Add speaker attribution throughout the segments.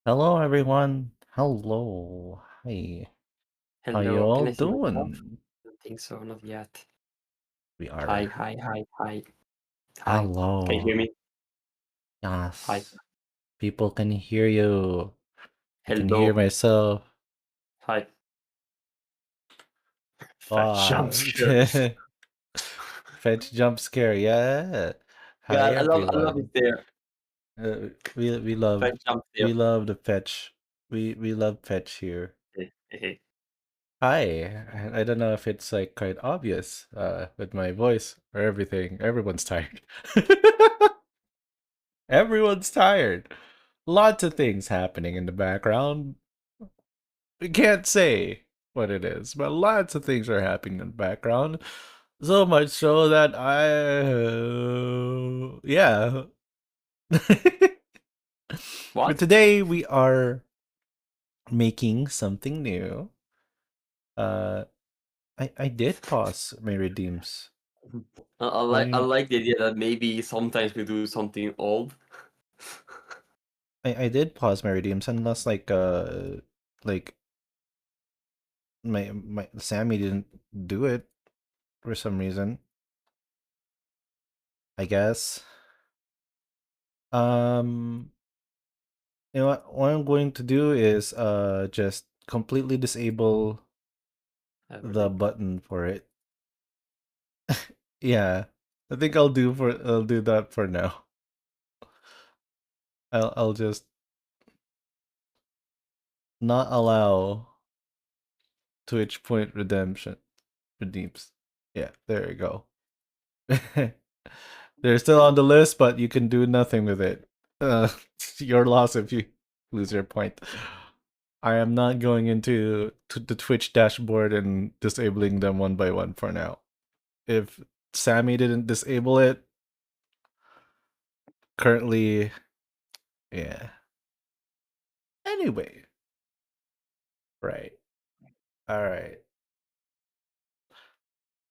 Speaker 1: Hello, everyone. Hello. Hi. How you
Speaker 2: Hello, can
Speaker 1: all
Speaker 2: I see myself?
Speaker 1: doing?
Speaker 2: Don't think so, not yet.
Speaker 1: We
Speaker 2: Hi,
Speaker 1: are.
Speaker 2: hi, hi, hi, hi. Can you
Speaker 1: Hello.
Speaker 2: hear me? Hi.
Speaker 1: Yes. People can hear you. I can hear
Speaker 2: Hello.
Speaker 1: myself.
Speaker 2: Hi. Fetch jump
Speaker 1: Wow.
Speaker 2: scare.
Speaker 1: Fetch jump scare. Yeah. Hi,
Speaker 2: God, I love it
Speaker 1: everyone.
Speaker 2: there.
Speaker 1: We
Speaker 2: Fetch
Speaker 1: love
Speaker 2: jump there.
Speaker 1: we love the fetch. We love fetch here. Hi. I don't know if it's like quite obvious with my voice or everything. Everyone's tired. Everyone's tired. Lots of things happening in the background. We can't say what it is, but lots of things are happening in the background. So much so that yeah. But
Speaker 2: What?
Speaker 1: today we are making something new. Uh, I did pause my redeems.
Speaker 2: I
Speaker 1: What do
Speaker 2: like
Speaker 1: you
Speaker 2: I
Speaker 1: mean?
Speaker 2: like the idea that maybe sometimes we do something old.
Speaker 1: I did pause my redeems unless like my Sammy didn't do it for some reason. I guess. Um, you know what I'm going to do is just completely disable the
Speaker 2: Everything.
Speaker 1: button for it. Yeah. I'll do that for now. I'll just not allow Twitch point redemption redeems. Yeah, there you go. They're still on the list, but you can do nothing with it. It's your loss if you lose your point. I am not going into the Twitch dashboard and disabling them one by one for now. If Sammy didn't disable it, currently, yeah. Anyway, right. All right.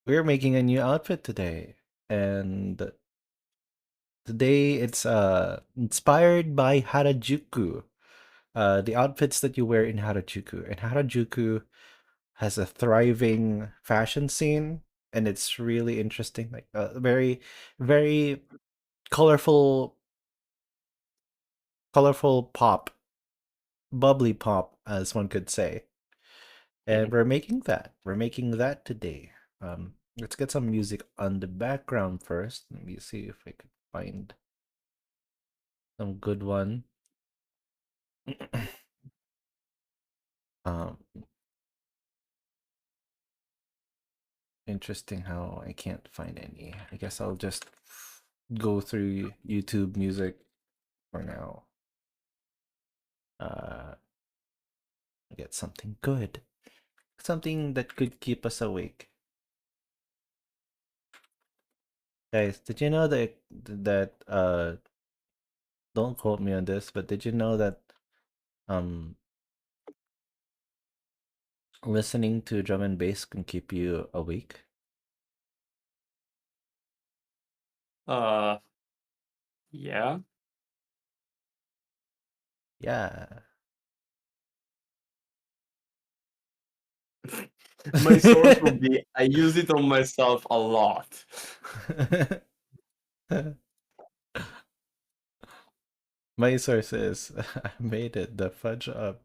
Speaker 1: We're making a new outfit today, and today it's inspired by Harajuku. The outfits that you wear in Harajuku. And Harajuku has a thriving fashion scene, and it's really interesting. Like very, very colorful, colorful pop, bubbly pop, as one could say. And we're making that. We're making that today. Let's get some music on the background first. Let me see if I can find some good one. um, Interesting how I can't find any. I guess I'll just go through YouTube music for now. Uh, get something good, something that could keep us awake. Guys, did you know that don't quote me on this, but did you know that um listening to drum and bass can keep you awake?
Speaker 2: Uh, yeah.
Speaker 1: Yeah.
Speaker 2: My source would be I use it on myself a lot.
Speaker 1: My source is I made it the fudge up.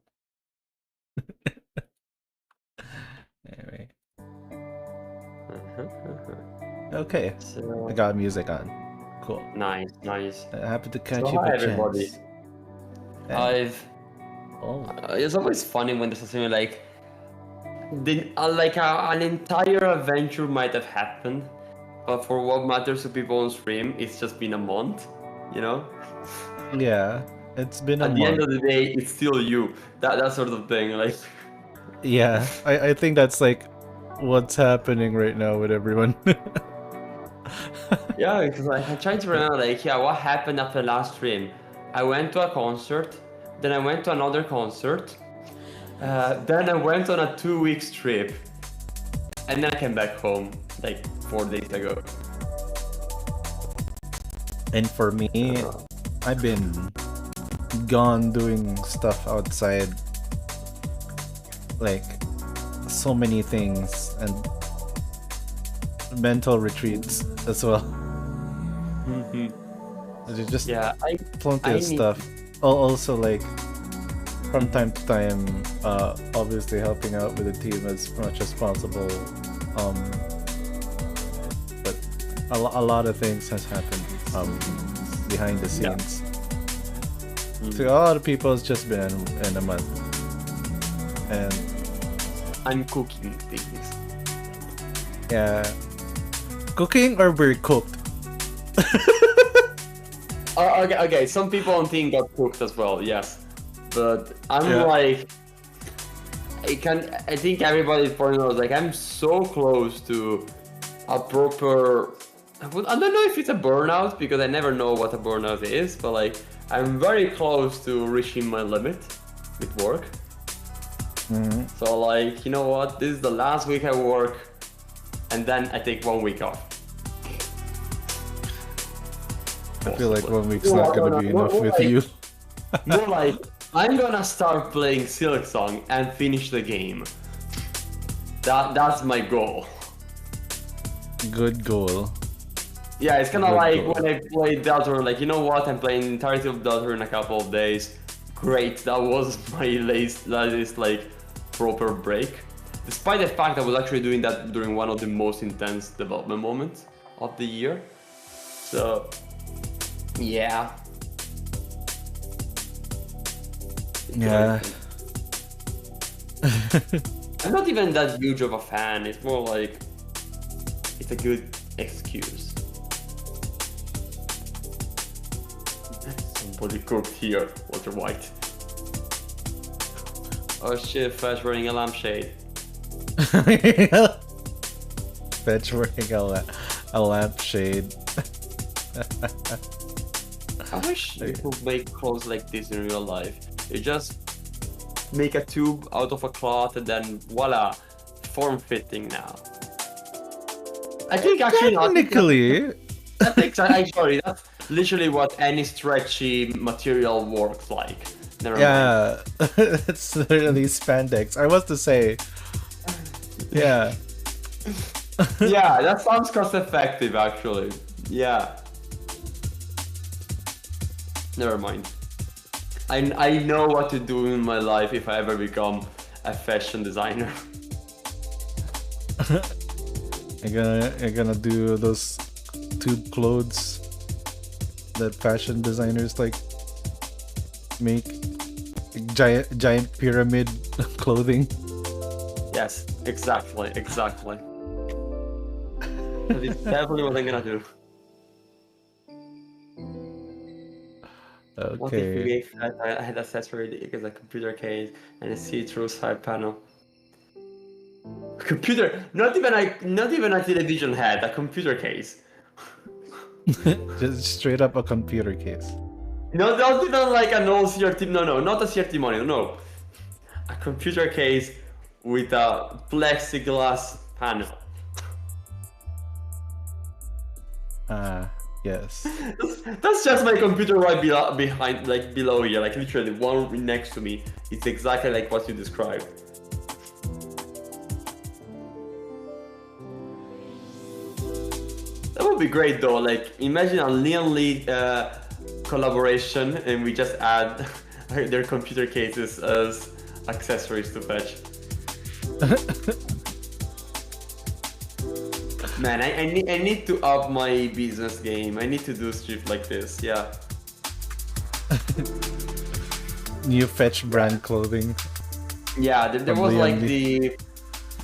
Speaker 1: Anyway. Okay. I
Speaker 2: So
Speaker 1: got music on. Cool.
Speaker 2: nice, nice.
Speaker 1: Happy to
Speaker 2: So
Speaker 1: catch you
Speaker 2: hi
Speaker 1: by
Speaker 2: everybody.
Speaker 1: chance. Hey.
Speaker 2: I've
Speaker 1: Oh.
Speaker 2: it's always funny when there's something like an entire adventure might have happened, but for what matters to people on stream, it's just been a month, you know.
Speaker 1: Yeah. It's been a
Speaker 2: At the end
Speaker 1: month.
Speaker 2: of the day, it's still you. That sort of thing. Like,
Speaker 1: Yeah. I think that's like what's happening right now with everyone.
Speaker 2: yeah, because like I'm trying to remember, like, yeah, what happened after the last stream? I went to a concert, then I went to another concert, then I went on a 2 week trip, and then I came back home like 4 days ago.
Speaker 1: And for me,
Speaker 2: Uh,
Speaker 1: I've been gone doing stuff outside, like so many things, and mental retreats as well. There's just
Speaker 2: Yeah,
Speaker 1: plenty
Speaker 2: I
Speaker 1: of
Speaker 2: need.
Speaker 1: stuff. Also, like from time to time, obviously helping out with the team as much as possible. Um, but a lot of things has happened behind the
Speaker 2: Yeah.
Speaker 1: scenes. To a lot of people, it's just been in a month, and
Speaker 2: I'm cooking things.
Speaker 1: yeah, cooking or we're cooked.
Speaker 2: Oh, okay. Some people on team got cooked as well, yes. But I'm
Speaker 1: Yeah.
Speaker 2: like, I think everybody's point out, like, I'm so close to a proper. I don't know if it's a burnout because I never know what a burnout is, but like, I'm very close to reaching my limit with work.
Speaker 1: Mhm.
Speaker 2: So like, you know what? This is the last week I work, and then I take 1 week off.
Speaker 1: I feel like
Speaker 2: Possibly.
Speaker 1: 1 week's not gonna be enough with you.
Speaker 2: More like, I'm gonna start playing Silk Song and finish the game. That's my goal.
Speaker 1: Good goal.
Speaker 2: Yeah, it's kind of
Speaker 1: Good
Speaker 2: like
Speaker 1: goal.
Speaker 2: when I played Deltarune, like, you know what? I'm playing the entirety of Deltarune in a couple of days. Great, that was my latest like proper break. Despite the fact I was actually doing that during one of the most intense development moments of the year. So, yeah.
Speaker 1: Yeah.
Speaker 2: I'm not even that huge of a fan. It's more like it's a good excuse. Somebody cooked here. Walter White. Oh shit! Flash wearing a lampshade.
Speaker 1: Fetch wearing a lampshade.
Speaker 2: I wish you could make clothes like this in real life. You just make a tube out of a cloth and then voila, form-fitting now. I think actually not.
Speaker 1: Technically,
Speaker 2: Sorry, that's literally what any stretchy material works like. Never mind.
Speaker 1: yeah, it's literally spandex. I was to say, yeah.
Speaker 2: Yeah, that sounds cost effective actually. Yeah. Never mind. I know what to do in my life if I ever become a fashion designer.
Speaker 1: You're gonna do those tube clothes that fashion designers like make, giant pyramid clothing.
Speaker 2: Yes, exactly. That is definitely what I'm gonna do. What if we
Speaker 1: Okay.
Speaker 2: gave that a head accessory as a computer case and a see-through side panel? Computer, not even a television head, a computer case.
Speaker 1: Just straight up a computer case.
Speaker 2: No, not even like an old CRT. No, not a CRT monitor. No, a computer case with a plexiglass panel.
Speaker 1: Yes.
Speaker 2: That's just my computer right behind, like below here, like literally one next to me. It's exactly like what you described. That would be great though. Like imagine a Leon Lee collaboration, and we just add their computer cases as accessories to Fetch. Man, I need to up my business game. I need to do stuff like this. Yeah.
Speaker 1: New Fetch brand clothing.
Speaker 2: Yeah, there
Speaker 1: From
Speaker 2: was like
Speaker 1: Leon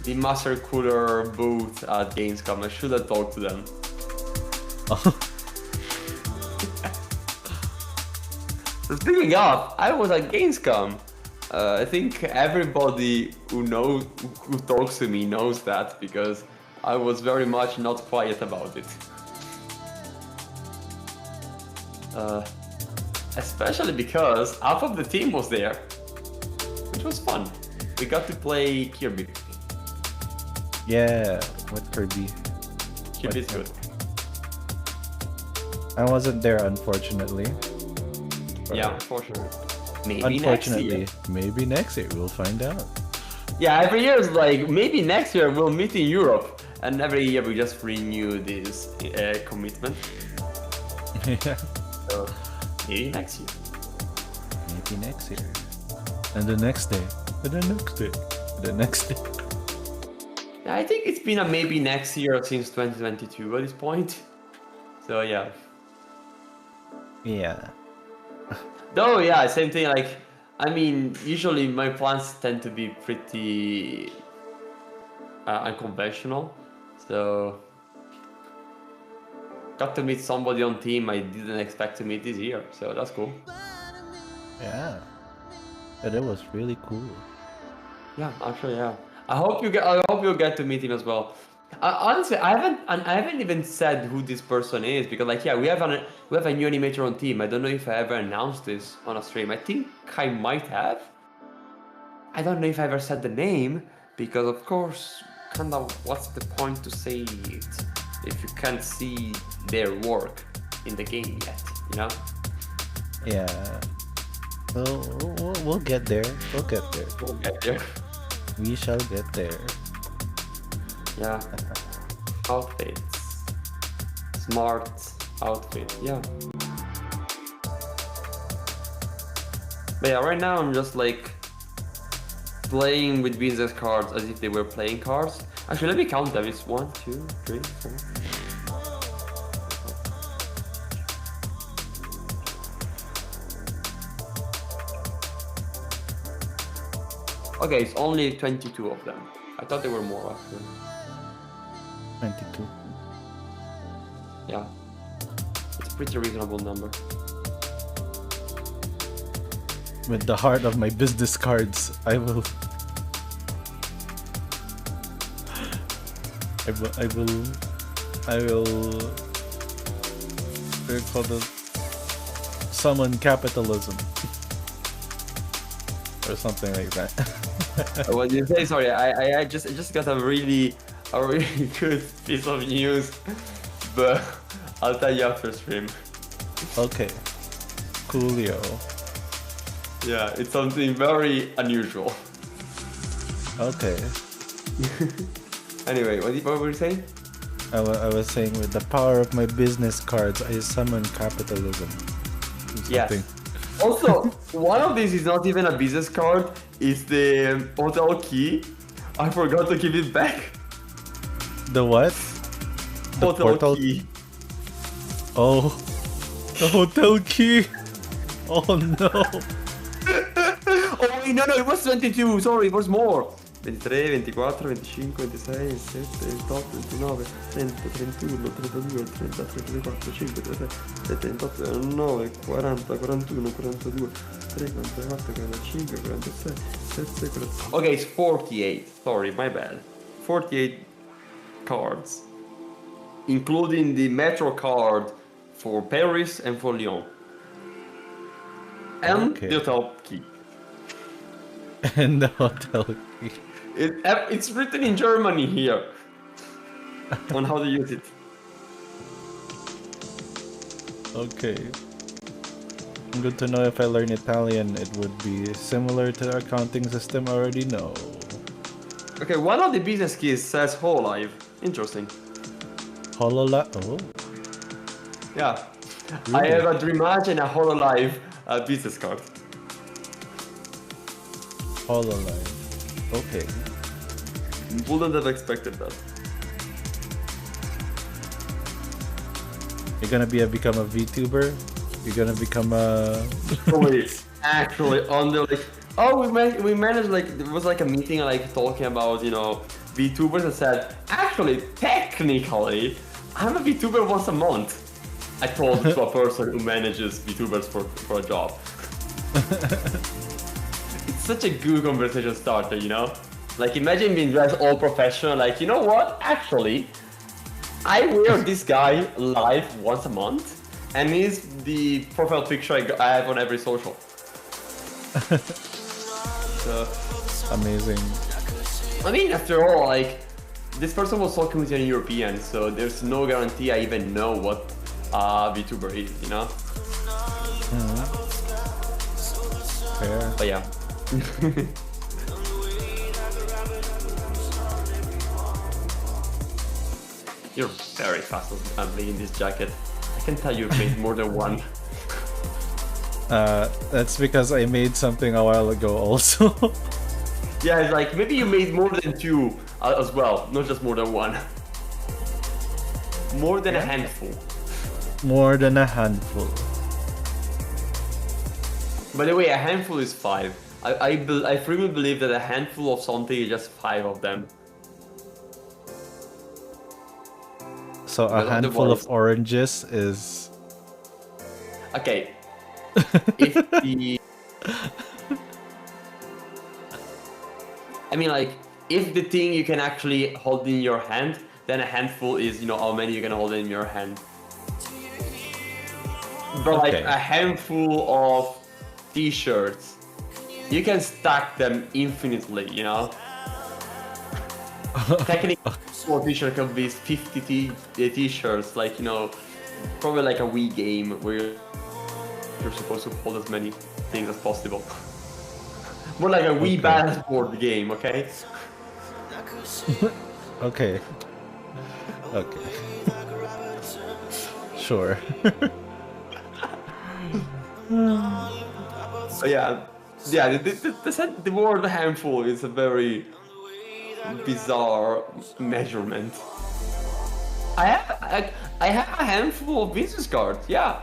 Speaker 2: the Master Cooler booth at Gamescom. I should have talked to them. Speaking of, I was at Gamescom. I think everybody who talks to me knows that because I was very much not quiet about it. Especially because half of the team was there, which was fun. We got to play Kirby.
Speaker 1: Yeah, with Kirby.
Speaker 2: Kirby's good.
Speaker 1: I wasn't there, unfortunately.
Speaker 2: Yeah, for sure. Maybe next
Speaker 1: Unfortunately,
Speaker 2: year.
Speaker 1: maybe next year we'll find out.
Speaker 2: Yeah, every year is like, maybe next year we'll meet in Europe. And every year we just renew this commitment.
Speaker 1: Yeah,
Speaker 2: So, maybe next year.
Speaker 1: maybe next year. And the next day. And the next day. And the next day.
Speaker 2: Yeah, I think it's been a maybe next year since 2022 at this point. So, yeah.
Speaker 1: Yeah.
Speaker 2: Though, yeah, same thing. Like, I mean, usually my plans tend to be pretty unconventional. So, got to meet somebody on team I didn't expect to meet this year. So that's cool.
Speaker 1: Yeah. And it was really cool.
Speaker 2: Yeah, actually, yeah. I hope you'll get to meet him as well. Honestly, I haven't even said who this person is because, like, yeah, we have a new animator on team. I don't know if I ever announced this on a stream. I think I might have. I don't know if I ever said the name because, of course, kind of, what's the point to say it if you can't see their work in the game yet? You know?
Speaker 1: Yeah. We'll get there. We'll get there.
Speaker 2: We'll get there.
Speaker 1: We shall get there.
Speaker 2: Yeah. Outfits. Smart outfit. Yeah. But yeah, right now I'm just like playing with business cards as if they were playing cards. Actually, let me count them. It's 1, 2, 3, 4. Okay, it's only 22 of them. I thought there were more actually.
Speaker 1: 22.
Speaker 2: Yeah. It's a pretty reasonable number.
Speaker 1: With the heart of my business cards, I will what do you call it? Summon capitalism. Or something like that.
Speaker 2: What did you say? Sorry, I just got a really good piece of news, but I'll tell you after stream.
Speaker 1: Okay. Coolio.
Speaker 2: Yeah, it's something very unusual.
Speaker 1: Okay.
Speaker 2: Anyway, what were you saying?
Speaker 1: I was saying with the power of my business cards, I summon capitalism.
Speaker 2: Yes. Also, one of these is not even a business card, it's the hotel key. I forgot to give it back.
Speaker 1: The what? The
Speaker 2: Hotel
Speaker 1: portal
Speaker 2: key.
Speaker 1: Oh, the hotel key. Oh no.
Speaker 2: Oh wait, no, it was 22, sorry, it was more. 23, 24, 25, 26, 27, 28, 29, 30, 31, 32, 33, 34, 35, 36, 37, 39, 40, 41, 42, 43, 44, 45, 46, 47, 48. Okay, it's 48. Sorry, my bad. 48 cards, including the Metro card for Paris and for Lyon, and
Speaker 1: Okay.
Speaker 2: the hotel key.
Speaker 1: And the hotel key.
Speaker 2: It's written in Germany here on how to use it.
Speaker 1: Okay. Good to know if I learn Italian, it would be similar to the accounting system I already know.
Speaker 2: Okay, one of the business keys says Hololive. Interesting.
Speaker 1: Oh.
Speaker 2: Yeah.
Speaker 1: Really?
Speaker 2: I have a Dreamage and a Hololive business card.
Speaker 1: HoloLive. Okay.
Speaker 2: Wouldn't have expected that.
Speaker 1: You're gonna become a VTuber? You're gonna become a...
Speaker 2: Wait, actually, on the like, we managed, like, there was like a meeting like talking about, you know, VTubers, and said, actually, technically, I'm a VTuber once a month. I told to a person who manages VTubers for a job. It's such a good conversation starter, you know? Like, imagine being dressed all professional, like, you know what? Actually, I wear this guy live once a month, and he's the profile picture I have on every social. So,
Speaker 1: Amazing.
Speaker 2: I mean, after all, like, this person was talking with an European, so there's no guarantee I even know what VTuber is, you know?
Speaker 1: Fair.
Speaker 2: But yeah. You're very fast at making this jacket. I can tell you've made more than one.
Speaker 1: That's because I made something a while ago also.
Speaker 2: Yeah, it's like maybe you made more than two as well, not just more than one. More than a handful.
Speaker 1: More than a handful.
Speaker 2: By the way, a handful is 5. I firmly believe that a handful of something is just 5 of them.
Speaker 1: So a
Speaker 2: But
Speaker 1: handful of
Speaker 2: otherwise-
Speaker 1: oranges is...
Speaker 2: Okay. If the... I mean, like, if the thing you can actually hold in your hand, then a handful is, you know, how many you can hold in your hand. But like
Speaker 1: Okay.
Speaker 2: a handful of t-shirts, you can stack them infinitely, you know? Technically, one t-shirt can be 50 t-shirts, like, you know, probably like a Wii game where you're supposed to hold as many things as possible. More like a Wii
Speaker 1: Okay.
Speaker 2: balance board game, okay?
Speaker 1: Okay. Okay. Sure.
Speaker 2: So yeah, the word handful is a very bizarre measurement. I have a handful of business cards, yeah.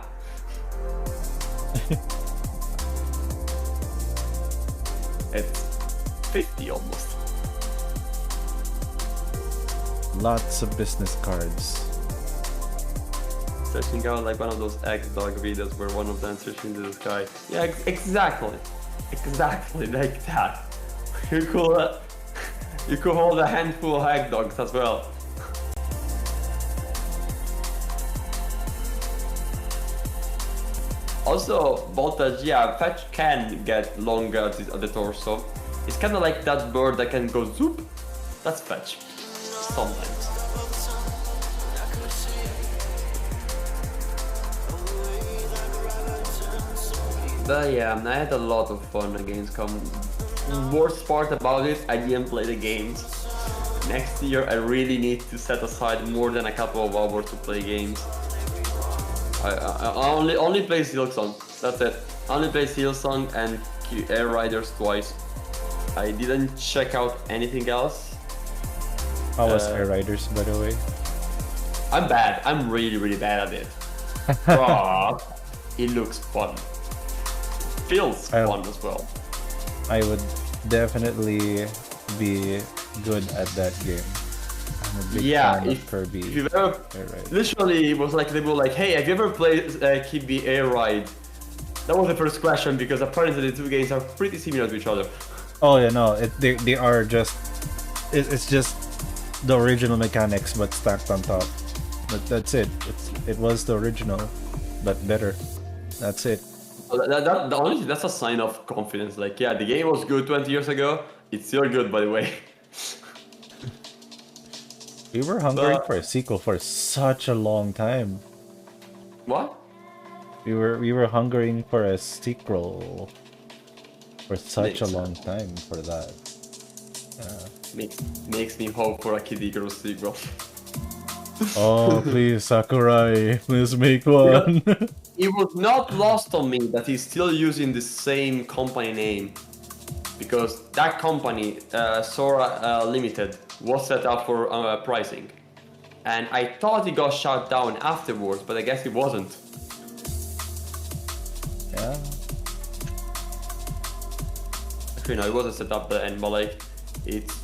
Speaker 2: It's 50 almost.
Speaker 1: Lots of business cards.
Speaker 2: Searching out like one of those X-Dog videos where one of them searching into the sky. Yeah, exactly. Exactly like that. You could hold a handful of egg dogs as well. Also, voltage, yeah, Fetch can get longer at the torso. It's kind of like that bird that can go zoop. That's Fetch. Sometimes. But yeah, I had a lot of fun on Gamescom. Worst part about it, I didn't play the games. Next year I really need to set aside more than a couple of hours to play games. I only play Silksong, that's it. I only play Silksong and Air Riders twice. I didn't check out anything else.
Speaker 1: How was Air Riders, by the way?
Speaker 2: I'm bad, I'm really bad at it. But it looks fun. Feels fun as well.
Speaker 1: I would definitely be good at that game. I'm a big fan of Kirby.
Speaker 2: If you've ever, literally, it was like they were like, "Hey, have you ever played Kirby Air Ride?" That was the first question because apparently the two games are pretty similar to each other.
Speaker 1: Oh yeah, no, they are just it's just the original mechanics but stacked on top. But that's it. It was the original, but better. That's it.
Speaker 2: Honestly, that's a sign of confidence. Like, yeah, the game was good 20 years ago. It's still good, by the way.
Speaker 1: We were hungering for a sequel for such a long time.
Speaker 2: What?
Speaker 1: We were hungering for a sequel for such a long time for that.
Speaker 2: Makes me hope for a Kid Icarus sequel.
Speaker 1: Oh, please, Sakurai, please make one.
Speaker 2: It was not lost on me that he's still using the same company name, because that company, Sora Limited, was set up for pricing, and I thought it got shut down afterwards, but I guess it wasn't.
Speaker 1: Yeah.
Speaker 2: Actually, no, it wasn't set up then, but like, it's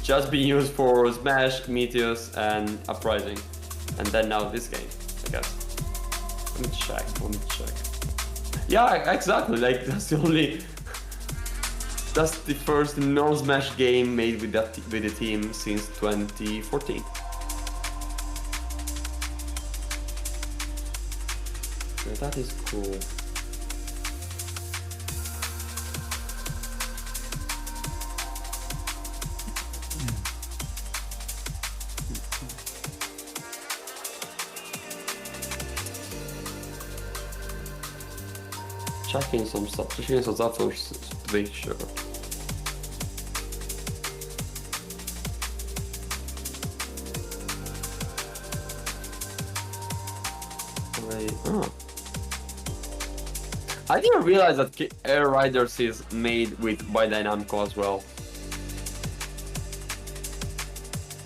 Speaker 2: just being used for Smash, Meteos, and Uprising, and then now this game, I guess. Let me check. Yeah, exactly. Like that's the first non-Smash game made with the team since 2014. So that is cool. checking some stuff to make sure. Wait, oh. I didn't realize that Air Riders is made by Namco as well.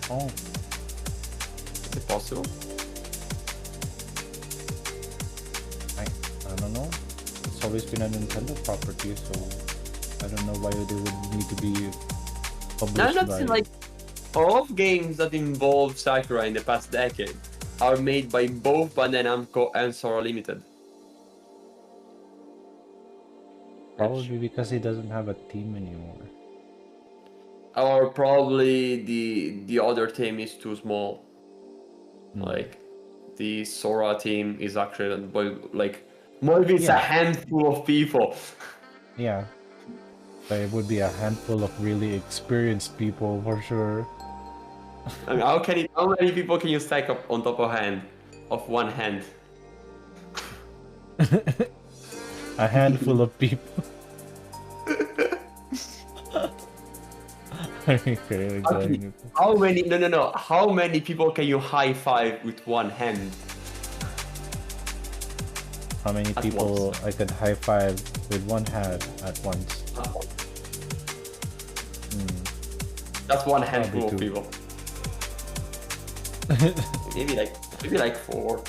Speaker 1: Oh,
Speaker 2: Is it possible?
Speaker 1: I don't know. It's always been a Nintendo property, so I don't know why they would need to be published
Speaker 2: Now that's
Speaker 1: by...
Speaker 2: like all of games that involve Sakurai in the past decade are made by both Bandai Namco and Sora Limited.
Speaker 1: Probably because he doesn't have a team anymore.
Speaker 2: Or probably the other team is too small. Like the Sora team is actually like maybe it's a handful of people.
Speaker 1: Yeah. But it would be a handful of really experienced people for sure.
Speaker 2: I mean, how many people can you stack up on top of one hand?
Speaker 1: A handful of people.
Speaker 2: Okay, how many? No. How many people can you high five with one hand?
Speaker 1: How many people I could high five with one hand at once?
Speaker 2: That's one handful of people. maybe like 4.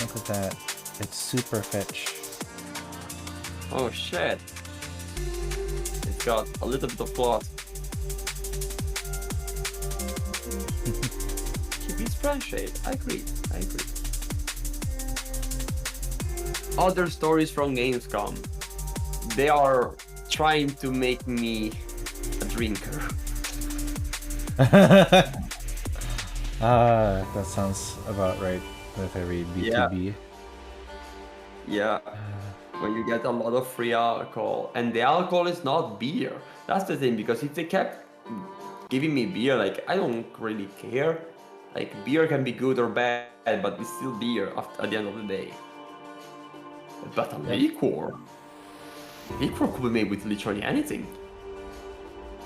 Speaker 1: Look at that. It's super fetch.
Speaker 2: Oh shit. It's got a little bit of plot. Kirby's brand shade. I agree. Other stories from Gamescom. They are trying to make me a drinker.
Speaker 1: That sounds about right with every B2B.
Speaker 2: Yeah. When you get a lot of free alcohol, and the alcohol is not beer. That's the thing, because if they kept giving me beer, like, I don't really care. Like, beer can be good or bad, but it's still beer at the end of the day. But a liquor could be made with literally anything.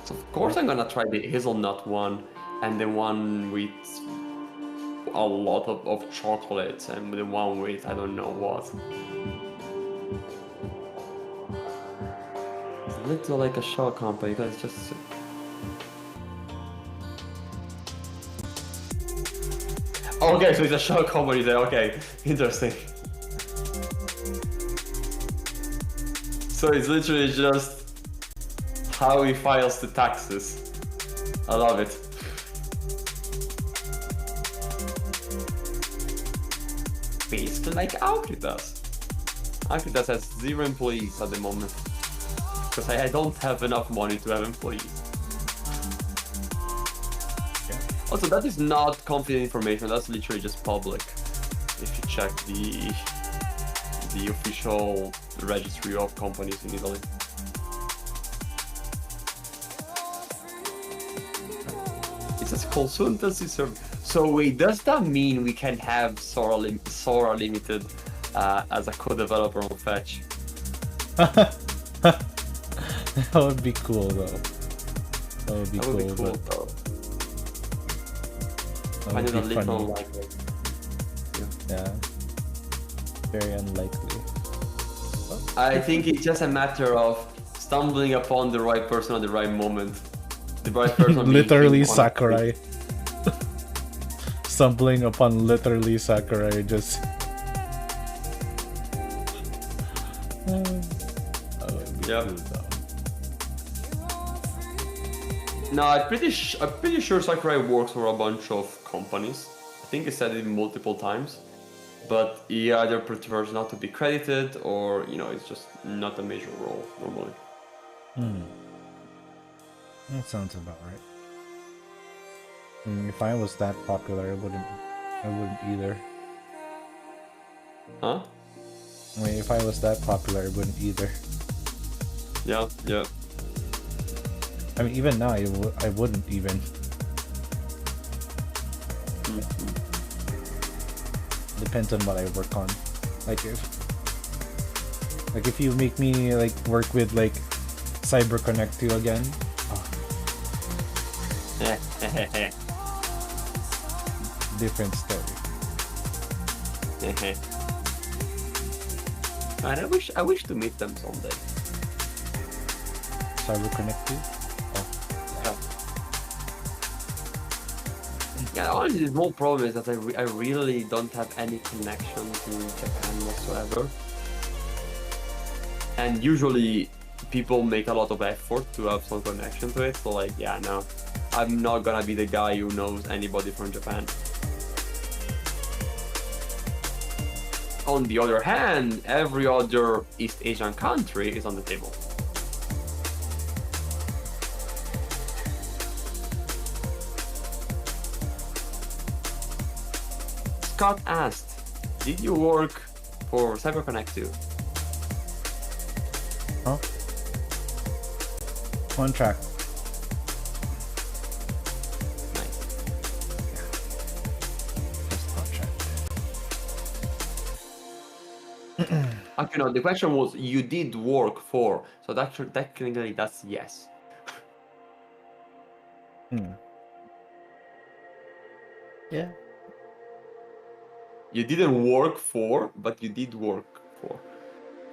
Speaker 2: So of course I'm gonna try the hazelnut one, and the one with a lot of chocolate, and the one with I don't know what. It's a little like a shell company, because it's just... Okay, so it's a shell company there, okay, interesting. So it's literally just how he files the taxes. I love it. Basically like Aukritas. Aukritas has 0 employees at the moment. Because I don't have enough money to have employees. Also, that is not confidential information, that's literally just public. If you check the official registry of companies in Italy. It says consultancy service. So wait, does that mean we can have Sora Limited as a co-developer on Fetch?
Speaker 1: That would be cool though. That would be cool though.
Speaker 2: I find it a little unlikely.
Speaker 1: Yeah. Very unlikely.
Speaker 2: I think it's just a matter of stumbling upon the right person at the right moment. The right person.
Speaker 1: Literally Sakurai. Stumbling upon literally Sakurai just...
Speaker 2: No, I'm pretty sure Sakurai works for a bunch of companies. I think he said it multiple times. But he either prefers not to be credited, or, you know, it's just not a major role normally.
Speaker 1: That sounds about right. If I was that popular, I wouldn't either.
Speaker 2: Huh?
Speaker 1: I mean, if I was that popular, I wouldn't either.
Speaker 2: Yeah.
Speaker 1: I mean, even now, I wouldn't even.
Speaker 2: Mm-hmm.
Speaker 1: Depends on what I work on. Like if you make me like work with like Cyber Connect 2 again. Oh. Different story.
Speaker 2: And I wish to meet them someday.
Speaker 1: Cyber Connect 2? Oh.
Speaker 2: Yeah, honestly, the whole problem is that I really don't have any connection to Japan whatsoever. And usually people make a lot of effort to have some connection to it, so like, yeah, no. I'm not gonna be the guy who knows anybody from Japan. On the other hand, every other East Asian country is on the table. Scott asked, did you work for CyberConnect 2?
Speaker 1: Huh? Contract.
Speaker 2: Nice.
Speaker 1: Just contract.
Speaker 2: Actually, no, the question was you did work for, so technically that's yes.
Speaker 1: Yeah.
Speaker 2: You didn't work for, but you did work for,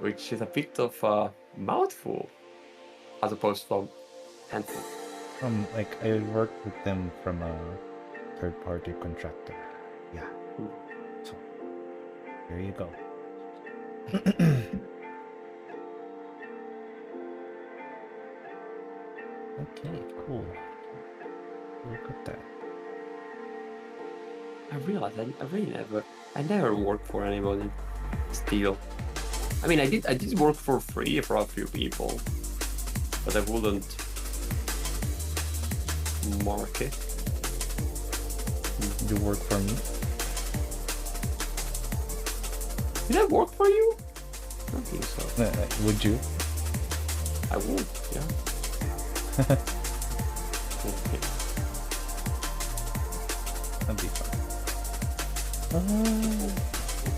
Speaker 2: which is a bit of a mouthful as opposed to handful.
Speaker 1: Like I worked with them from a third-party contractor. Yeah. So there you go. Okay, cool. Look at that.
Speaker 2: I realized I never worked for anybody. Still, I mean, I did work for free for a few people, but I wouldn't mark it.
Speaker 1: You work for me?
Speaker 2: Did I work for you? I don't think so.
Speaker 1: Would you?
Speaker 2: I would, yeah. Okay.
Speaker 1: That'd be fun.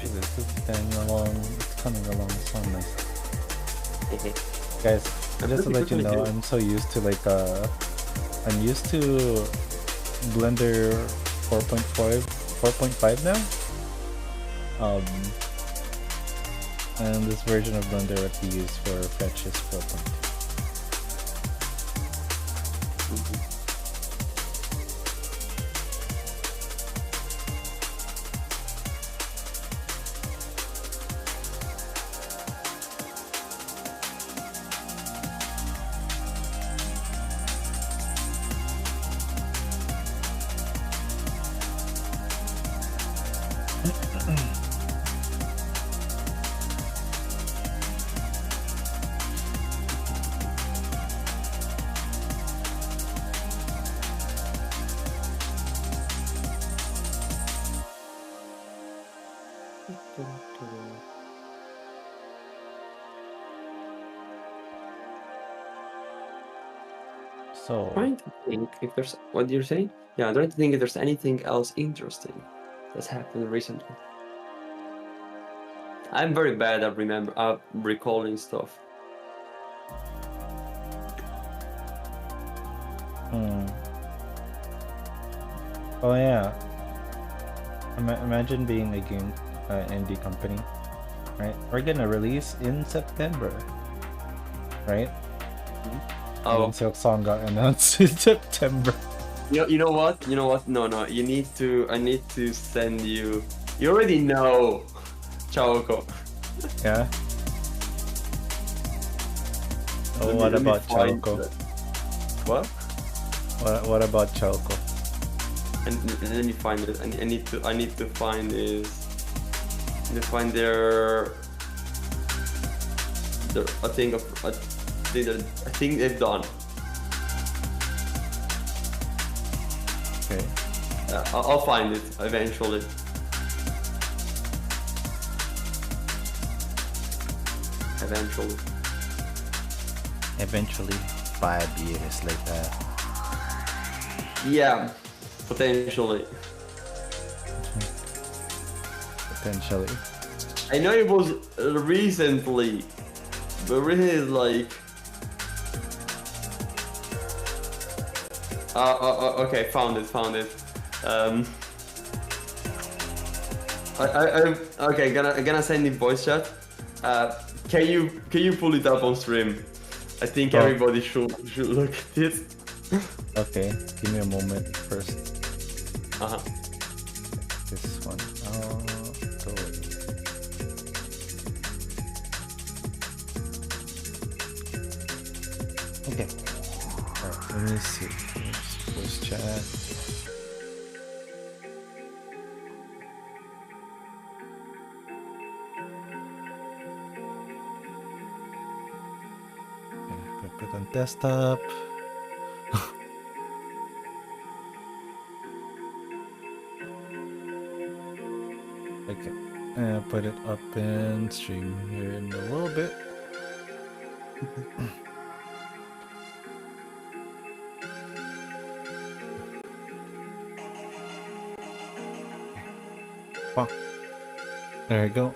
Speaker 1: Jesus, it's coming along. It's coming along so nice. Guys, just to let you know, I'm so used to like I'm used to Blender 4.5 now. And this version of Blender that we use for Fetch is 4.2. So
Speaker 2: Trying to think if there's what you're saying. Yeah, I'm trying to think if there's anything else interesting that's happened recently. I'm very bad at recalling stuff.
Speaker 1: Oh yeah. Imagine being a game indie company, right? We're gonna release in September, right?
Speaker 2: Oh,
Speaker 1: And Silk Song got announced in September.
Speaker 2: you know what? No, you need to. I need to send you. You already know, Chaoko.
Speaker 1: Yeah. Oh, what
Speaker 2: Let me
Speaker 1: about
Speaker 2: find
Speaker 1: Chalco?
Speaker 2: that. What?
Speaker 1: What about Chalco?
Speaker 2: And let me find it. I need to find this. I need to find their. I think they've done.
Speaker 1: Okay.
Speaker 2: I'll find it eventually. Eventually.
Speaker 1: Eventually, 5 years later.
Speaker 2: Yeah, potentially.
Speaker 1: Potentially.
Speaker 2: I know it was recently, but really is like. Okay, found it. Okay, gonna send in voice chat. Can you pull it up on stream? I think everybody should look at it.
Speaker 1: Okay, give me a moment first. This one. Totally. Okay. Alright, let me see. Voice chat. Okay, put on desktop. Okay, and put it up in stream here in a little bit. Wow. There we go.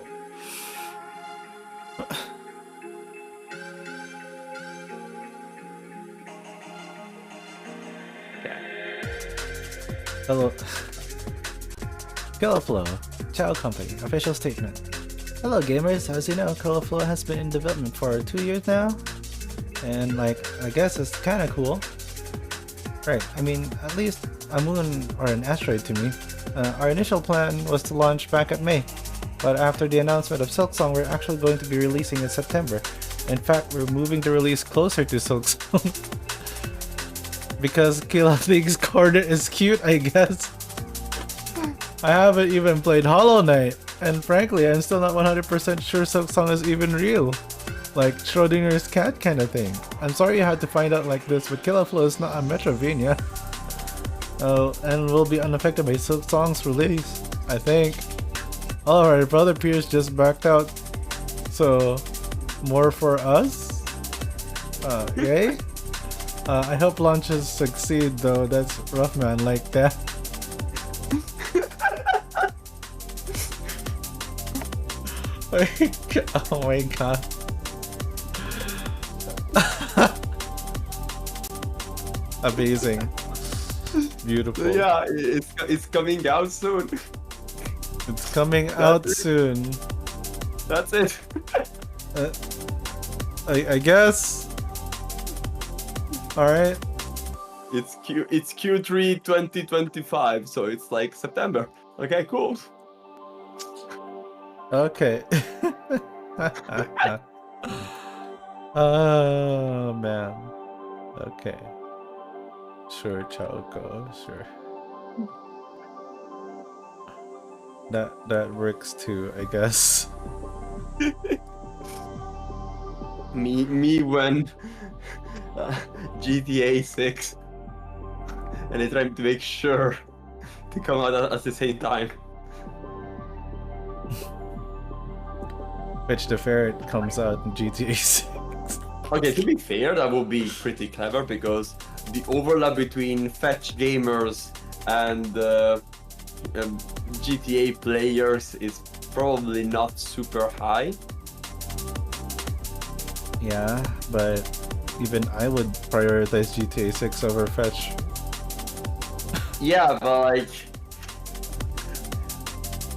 Speaker 1: Hello. Colourful, Child Company, official statement. Hello gamers, as you know, Colourful has been in development for 2 years now. And like, I guess it's kinda cool. Right, I mean, at least a moon or an asteroid to me. Our initial plan was to launch back at May. But after the announcement of Silksong, we're actually going to be releasing in September. In fact, we're moving the release closer to Silksong. Because Killa thinks Corner is cute, I guess. I haven't even played Hollow Knight, and frankly, I'm still not 100% sure Silksong is even real. Like Schrodinger's cat kind of thing. I'm sorry you had to find out like this, but Killa Flow is not a Metrovania. Oh, and will be unaffected by Silksong's release, I think. Alright, Brother Pierce just backed out. So, more for us? Yay? I hope launches succeed though, that's rough man, like that. Oh my god. Amazing. Beautiful.
Speaker 2: Yeah, it's coming out soon.
Speaker 1: It's coming out soon.
Speaker 2: That's it.
Speaker 1: I guess. Alright.
Speaker 2: It's Q3 2025, so it's like September. Okay, cool.
Speaker 1: Okay. Oh man. Okay. Sure, Chaoko, sure. That works too, I guess.
Speaker 2: me when GTA 6 and I trying to make sure to come out at the same time.
Speaker 1: Fech The Ferret comes out in GTA 6.
Speaker 2: Okay, to be fair, that would be pretty clever because the overlap between Fetch gamers and GTA players is probably not super high.
Speaker 1: Yeah, but even I would prioritize GTA 6 over Fetch.
Speaker 2: Yeah, but like,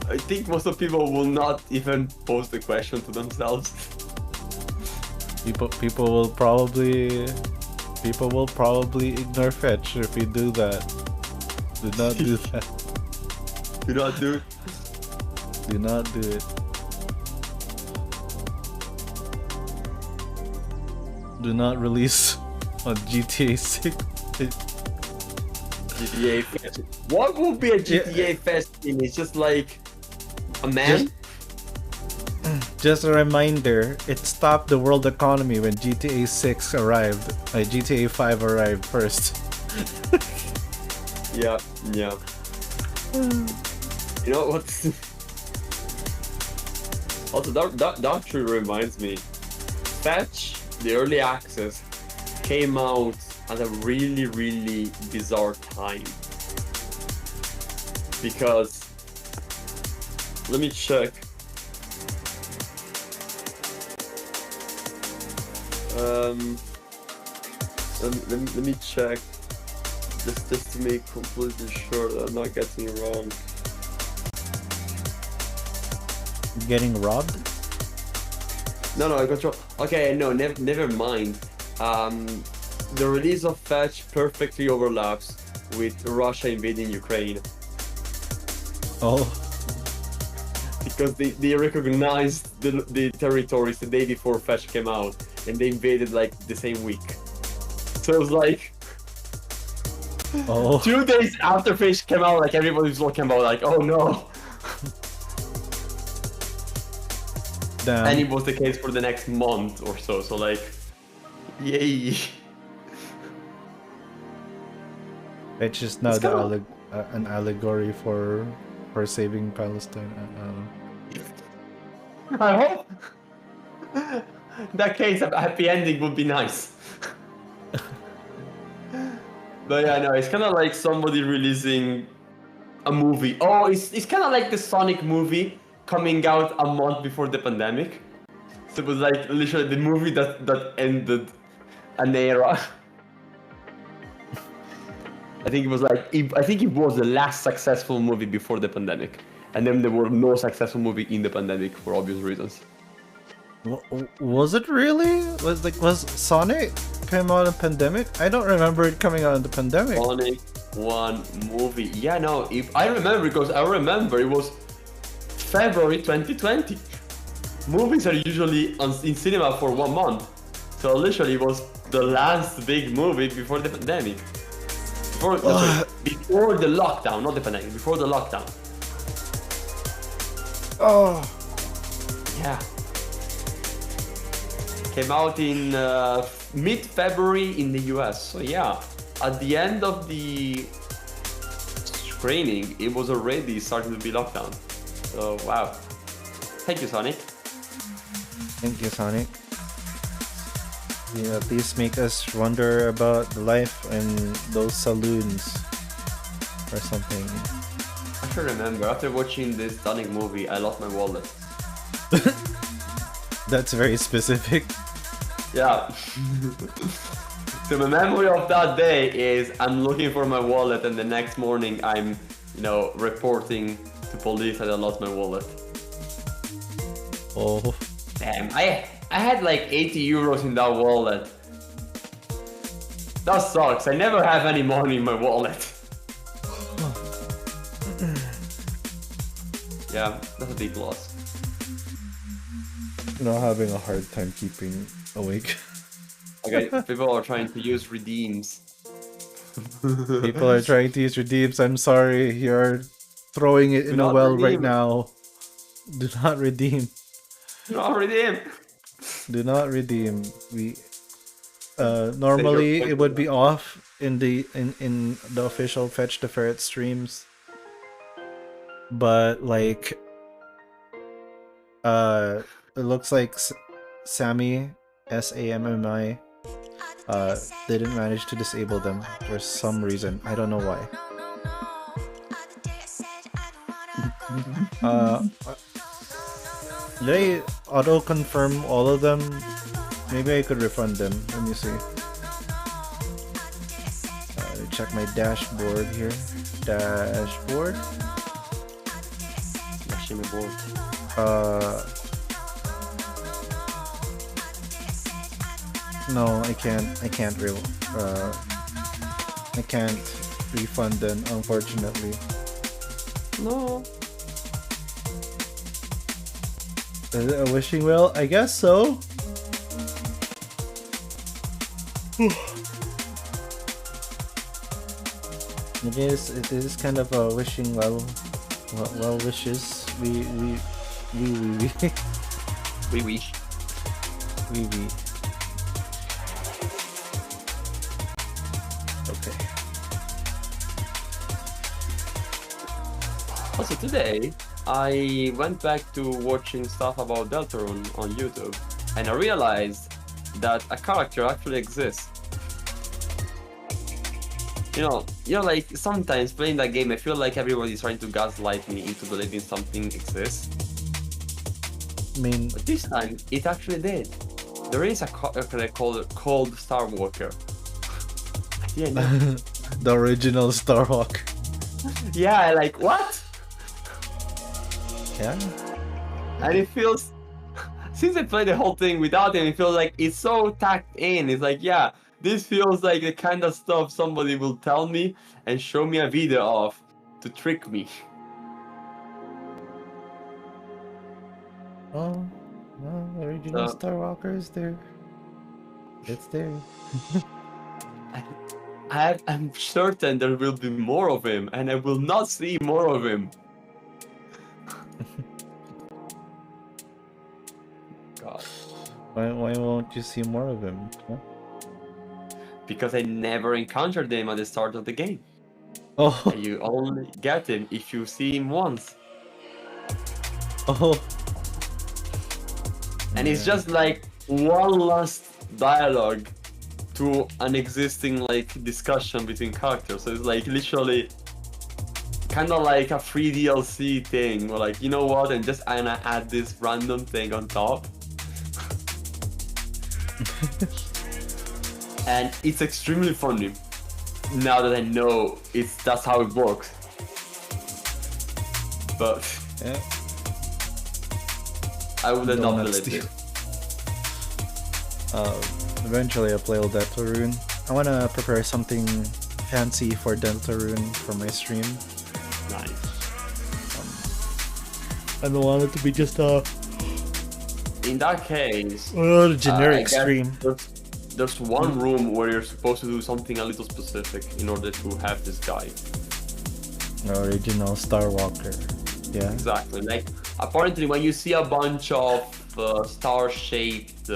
Speaker 2: I think most of people will not even pose the question to themselves.
Speaker 1: People will probably ignore Fetch if we do that. Do not do that.
Speaker 2: Do not do it.
Speaker 1: Do not do it. Do not release on GTA 6.
Speaker 2: GTA Fest. What would be a GTA Fest theme? It's just like a man?
Speaker 1: Just a reminder, it stopped the world economy when GTA 6 arrived. GTA 5 arrived first.
Speaker 2: Yeah, yeah. You know what's also that actually reminds me, Fetch, the early access, came out at a really bizarre time. Because let me check. Let me check. Just to make completely sure that I'm not getting it wrong.
Speaker 1: Getting robbed?
Speaker 2: No, I got you. Okay, no, never mind. The release of Fetch perfectly overlaps with Russia invading Ukraine.
Speaker 1: Oh.
Speaker 2: Because they recognized the territories the day before Fetch came out, and they invaded like the same week. So it was like,
Speaker 1: oh.
Speaker 2: 2 days after Fetch came out, like everybody was talking about like, oh no.
Speaker 1: Damn.
Speaker 2: And it was the case for the next month or so. So like, yay.
Speaker 1: It's just now an allegory for saving Palestine.
Speaker 2: I hope. In that case, a happy ending would be nice. But yeah, no, it's kind of like somebody releasing a movie. Oh, it's kind of like the Sonic movie coming out a month before the pandemic. So it was like literally the movie that ended an era. I think it was the last successful movie before the pandemic, and then there were no successful movie in the pandemic for obvious reasons.
Speaker 1: Was it really? Was Sonic came out in pandemic? I don't remember it coming out in the pandemic.
Speaker 2: Sonic 1 movie. Yeah, no, I remember because I remember it was February 2020. Movies are usually in cinema for 1 month, so literally it was the last big movie before the pandemic. Before the lockdown, not the pandemic. Before the lockdown.
Speaker 1: Oh.
Speaker 2: Yeah. Came out in mid-February in the US. So yeah, at the end of the screening, it was already starting to be lockdown. So wow. Thank you, Sonic.
Speaker 1: Thank you, Sonic. You at least make us wonder about life in those saloons or something.
Speaker 2: I should remember, after watching this Sonic movie, I lost my wallet.
Speaker 1: That's very specific.
Speaker 2: Yeah. So my memory of that day is I'm looking for my wallet, and the next morning I'm, reporting to police that I lost my wallet.
Speaker 1: Oh.
Speaker 2: Damn, I had like 80 euros in that wallet. That sucks. I never have any money in my wallet. Yeah, that's a big loss.
Speaker 1: Having a hard time keeping awake.
Speaker 2: Okay, people are trying to use redeems.
Speaker 1: People are trying to use redeems. I'm sorry, you're throwing it in a well right now. Do not redeem.
Speaker 2: Do not redeem.
Speaker 1: Do not redeem. We normally it would be off in the official Fetch the Ferret streams, but like it looks like Sammy SAMMI didn't manage to disable them for some reason. I don't know why. Did I auto confirm all of them? Maybe I could refund them. Let me see. Check my dashboard here. Dashboard.
Speaker 2: Actually, my board.
Speaker 1: No, I can't refund them, unfortunately.
Speaker 2: No.
Speaker 1: Is it a wishing well? I guess so. It is kind of a wishing well wishes. We
Speaker 2: wish.
Speaker 1: Okay.
Speaker 2: Also today, I went back to watching stuff about Deltarune on YouTube, and I realized that a character actually exists. Like sometimes playing that game, I feel like everybody's trying to gaslight me into believing something exists.
Speaker 1: I mean,
Speaker 2: But this time, it actually did. There is a character called Star Walker. Yeah, no.
Speaker 1: the original Starhawk.
Speaker 2: Yeah, like what?
Speaker 1: Yeah.
Speaker 2: And it feels, since I played the whole thing without him, it feels like it's so tacked in. It's like, yeah, this feels like the kind of stuff somebody will tell me and show me a video of to trick me.
Speaker 1: Oh, no, the original Starwalker is there. It's there.
Speaker 2: I'm certain there will be more of him, and I will not see more of him. God.
Speaker 1: Why won't you see more of him? Huh?
Speaker 2: Because I never encountered him at the start of the game.
Speaker 1: Oh.
Speaker 2: And you only get him if you see him once.
Speaker 1: Oh.
Speaker 2: And it's just like one last dialogue to an existing like discussion between characters. So it's like literally kind of like a free DLC thing, or like, you know what, and just gonna add this random thing on top. And it's extremely funny now that I know that's how it works. But
Speaker 1: Yeah.
Speaker 2: I would have not believed
Speaker 1: Steel.
Speaker 2: it.
Speaker 1: Eventually I'll play Deltarune. I wanna prepare something fancy for Deltarune for my stream.
Speaker 2: Nice.
Speaker 1: I don't want it to be just a
Speaker 2: In that case,
Speaker 1: generic
Speaker 2: I guess
Speaker 1: stream.
Speaker 2: there's one room where you're supposed to do something a little specific in order to have this guy.
Speaker 1: Original Starwalker. Yeah.
Speaker 2: Exactly. Like, apparently when you see a bunch of star-shaped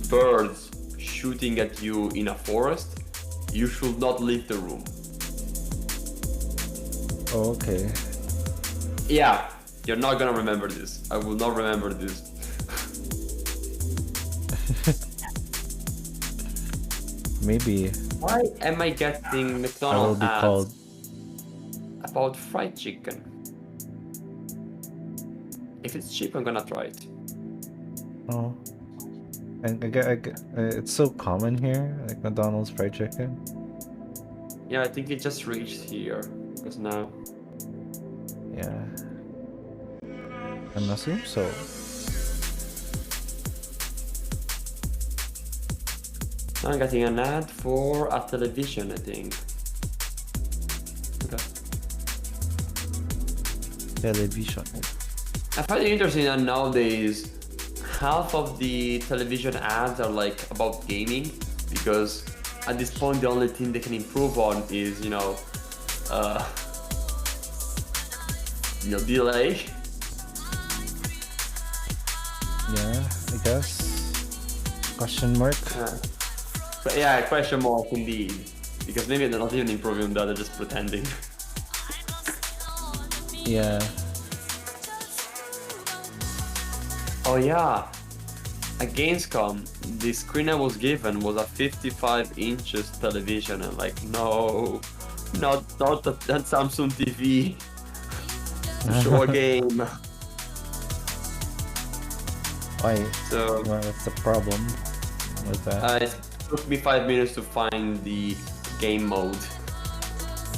Speaker 2: birds shooting at you in a forest, you should not leave the room.
Speaker 1: Oh, okay.
Speaker 2: Yeah, you're not gonna remember this. I will not remember this.
Speaker 1: Maybe
Speaker 2: Why am I getting
Speaker 1: I will
Speaker 2: McDonald's
Speaker 1: be
Speaker 2: ads
Speaker 1: called.
Speaker 2: about fried chicken? If it's cheap, I'm gonna try it.
Speaker 1: Oh. And it's so common here, like McDonald's fried chicken.
Speaker 2: Yeah, I think it just reached here. Because now...
Speaker 1: Yeah. I assume so.
Speaker 2: Now I'm getting an ad for a television, I think. Okay.
Speaker 1: Television.
Speaker 2: I find it interesting that nowadays half of the television ads are like about gaming, because at this point the only thing they can improve on is, delay.
Speaker 1: Yeah, I guess. Question mark.
Speaker 2: But yeah, question mark indeed. Because maybe they're not even improving on that, they're just pretending.
Speaker 1: Yeah.
Speaker 2: Oh yeah, at Gamescom, the screen I was given was a 55 inches television, and like, no, not that Samsung TV to show a game.
Speaker 1: Why?
Speaker 2: So
Speaker 1: What's the problem with that?
Speaker 2: it took me 5 minutes to find the game mode,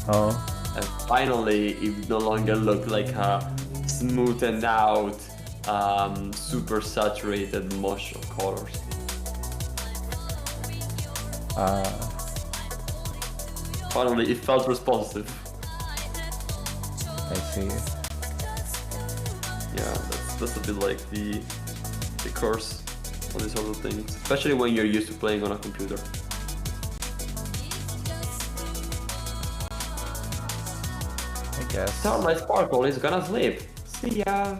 Speaker 1: Oh.
Speaker 2: and finally it no longer looked like a smoothened out, super saturated mush of colors. Finally, it felt responsive.
Speaker 1: I see.
Speaker 2: Yeah, that's a bit like the curse of these sort of things, especially when you're used to playing on a computer.
Speaker 1: I guess.
Speaker 2: Starlight Sparkle is gonna sleep. See ya.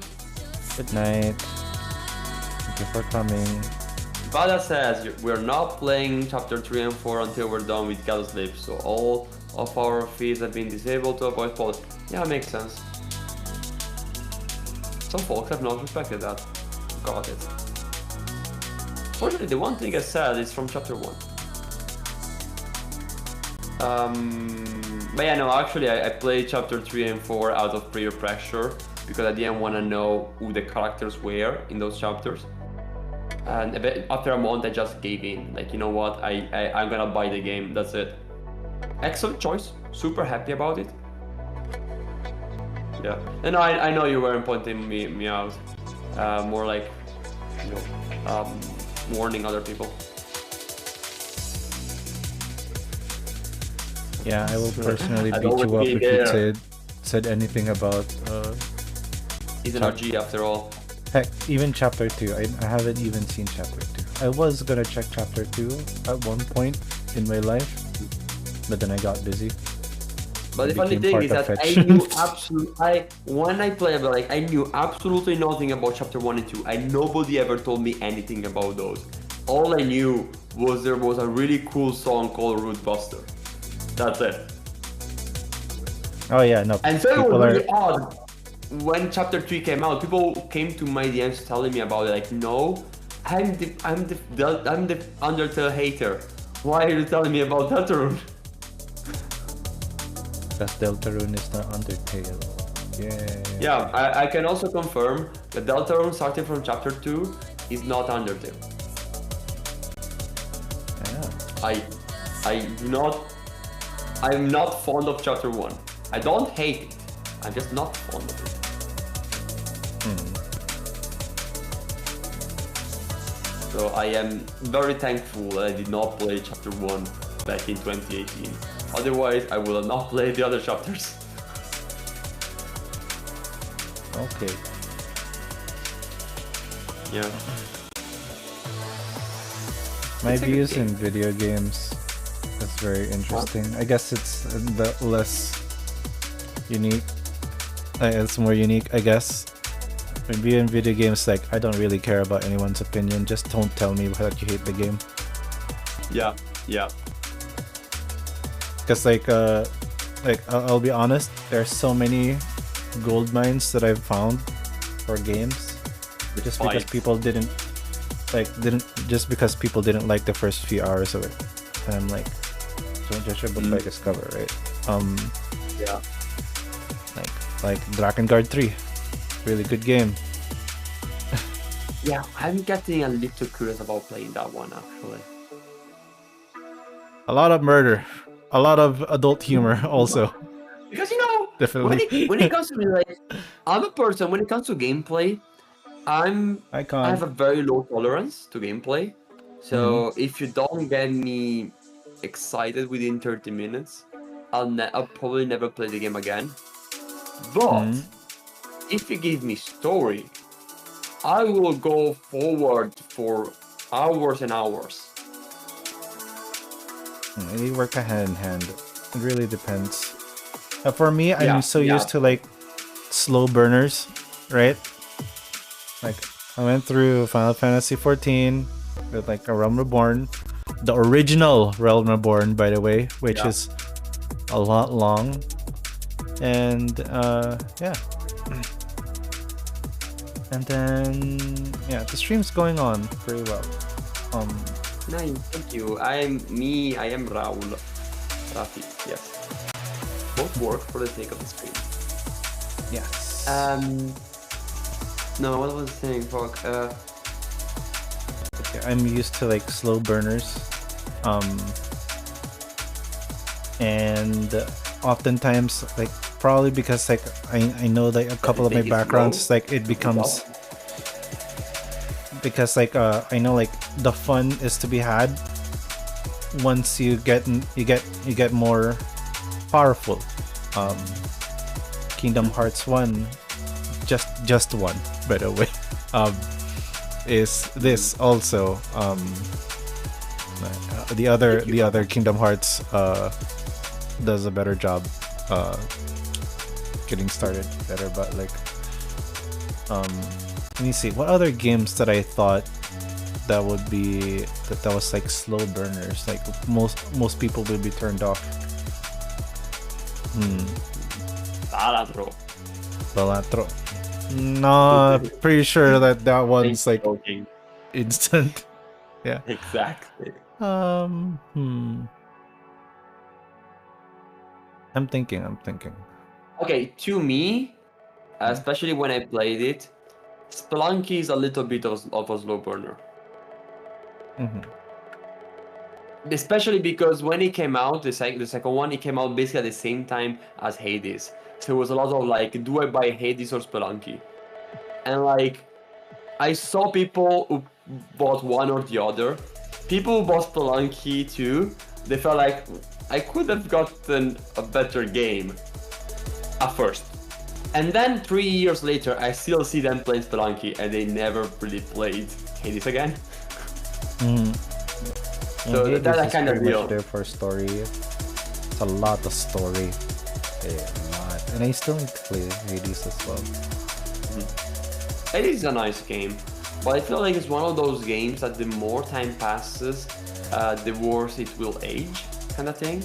Speaker 1: Good night. Thank you for coming.
Speaker 2: Vada says we're not playing chapter 3 and 4 until we're done with Gotta Sleep, so all of our feeds have been disabled to avoid spoilers. Yeah, makes sense. Some folks have not respected that. Got it. Fortunately, the one thing I said is from chapter 1. But yeah, no, actually I played chapter 3 and 4 out of peer pressure because I didn't want to know who the characters were in those chapters. And after a month I just gave in. Like, you know what, I'm gonna buy the game, that's it. Excellent choice, super happy about it. Yeah, and I know you weren't pointing me out. More like, you know, warning other people.
Speaker 1: Yeah, I will personally beat you up if you said anything about
Speaker 2: He's an OG after all.
Speaker 1: Heck, even chapter 2. I haven't even seen chapter 2. I was gonna check chapter 2 at one point in my life, but then I got busy.
Speaker 2: But the funny thing is that I knew when I played, like, I knew absolutely nothing about chapter 1 and 2. Nobody ever told me anything about those. All I knew was there was a really cool song called Root Buster. That's it.
Speaker 1: Oh yeah, no.
Speaker 2: And so it was really odd. When chapter 3 came out, people came to my DMs telling me about it. Like, no, I'm the Undertale hater. Why are you telling me about Deltarune?
Speaker 1: Because Deltarune is not Undertale. Yeah.
Speaker 2: Yeah, I can also confirm that Deltarune starting from chapter 2 is not Undertale.
Speaker 1: Yeah.
Speaker 2: I'm not fond of chapter 1. I don't hate it. I'm just not fond of it. So I am very thankful that I did not play chapter 1 back in 2018. Otherwise, I would have not played the other chapters.
Speaker 1: Okay.
Speaker 2: Yeah.
Speaker 1: My views in video games is very interesting. I guess it's the less unique. It's more unique, I guess. Maybe in video games, like, I don't really care about anyone's opinion. Just don't tell me that you hate the game.
Speaker 2: Yeah.
Speaker 1: Because I'll be honest, there are so many gold mines that I've found for games, just because people didn't like the first few hours of it, and I'm like, don't judge a book by its cover, right?
Speaker 2: Yeah.
Speaker 1: Like Drakengard 3, really good game.
Speaker 2: Yeah, I'm getting a little curious about playing that one actually.
Speaker 1: A lot of murder, a lot of adult humor also.
Speaker 2: Because, you know,
Speaker 1: definitely.
Speaker 2: when it comes to me, like, I'm a person, when it comes to gameplay, I have a very low tolerance to gameplay. So if you don't get me excited within 30 minutes, I'll probably never play the game again. But if you give me story, I will go forward for hours and hours.
Speaker 1: They work hand in hand. It really depends. For me, I'm so used to like slow burners, right? Like, I went through Final Fantasy XIV with like a Realm Reborn, the original Realm Reborn, by the way, which is a lot long, and and then the stream's going on pretty well.
Speaker 2: Nice, thank you. I am Raul. Rafi, yes. Both work for the sake of the stream.
Speaker 1: Yes.
Speaker 2: No, what was I saying? Fuck.
Speaker 1: Okay, I'm used to like slow burners. And oftentimes, like, probably because like I know that a couple of my backgrounds, like, it becomes, because like I know like the fun is to be had once you get more powerful. Kingdom Hearts 1, just one, by the way, is this also the other Kingdom Hearts does a better job getting started better, but like let me see what other games that I thought that would be that was like slow burners, like most people would be turned off.
Speaker 2: Balatro.
Speaker 1: Balatro. No, pretty sure that one's like
Speaker 2: Joking.
Speaker 1: instant. Yeah.
Speaker 2: Exactly.
Speaker 1: I'm thinking.
Speaker 2: Okay, to me, especially when I played it, Spelunky is a little bit of a slow burner. Especially because when it came out, the second one, it came out basically at the same time as Hades. So it was a lot of like, do I buy Hades or Spelunky? And like, I saw people who bought one or the other. People who bought Spelunky too, they felt like, I could have gotten a better game at first. And then 3 years later, I still see them playing Spelunky and they never really played Hades again. So that's kind of real.
Speaker 1: There for story. It's a lot of story. A lot. And I still need to play Hades as well.
Speaker 2: Hades is a nice game, but I feel like it's one of those games that the more time passes, the worse it will age, kind of thing.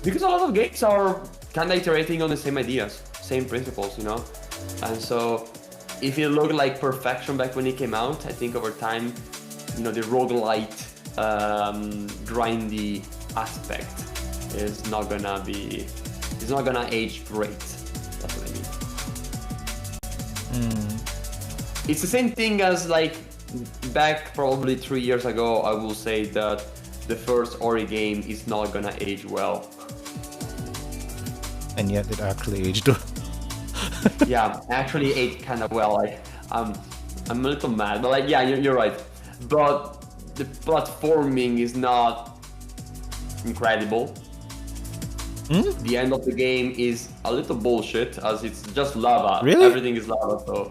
Speaker 2: Because a lot of games are kind of iterating on the same ideas, same principles, you know? And so if it looked like perfection back when it came out, I think over time, you know, the roguelite, grindy aspect is not gonna age great. That's what I mean. It's the same thing as like back probably 3 years ago, I will say that the first Ori game is not gonna age well.
Speaker 1: And yet it actually aged well.
Speaker 2: Yeah, actually aged kind of well. Like, I'm a little mad, but like, yeah, you're right. But the platforming is not incredible. The end of the game is a little bullshit, as it's just lava.
Speaker 1: Really?
Speaker 2: Everything is lava, so...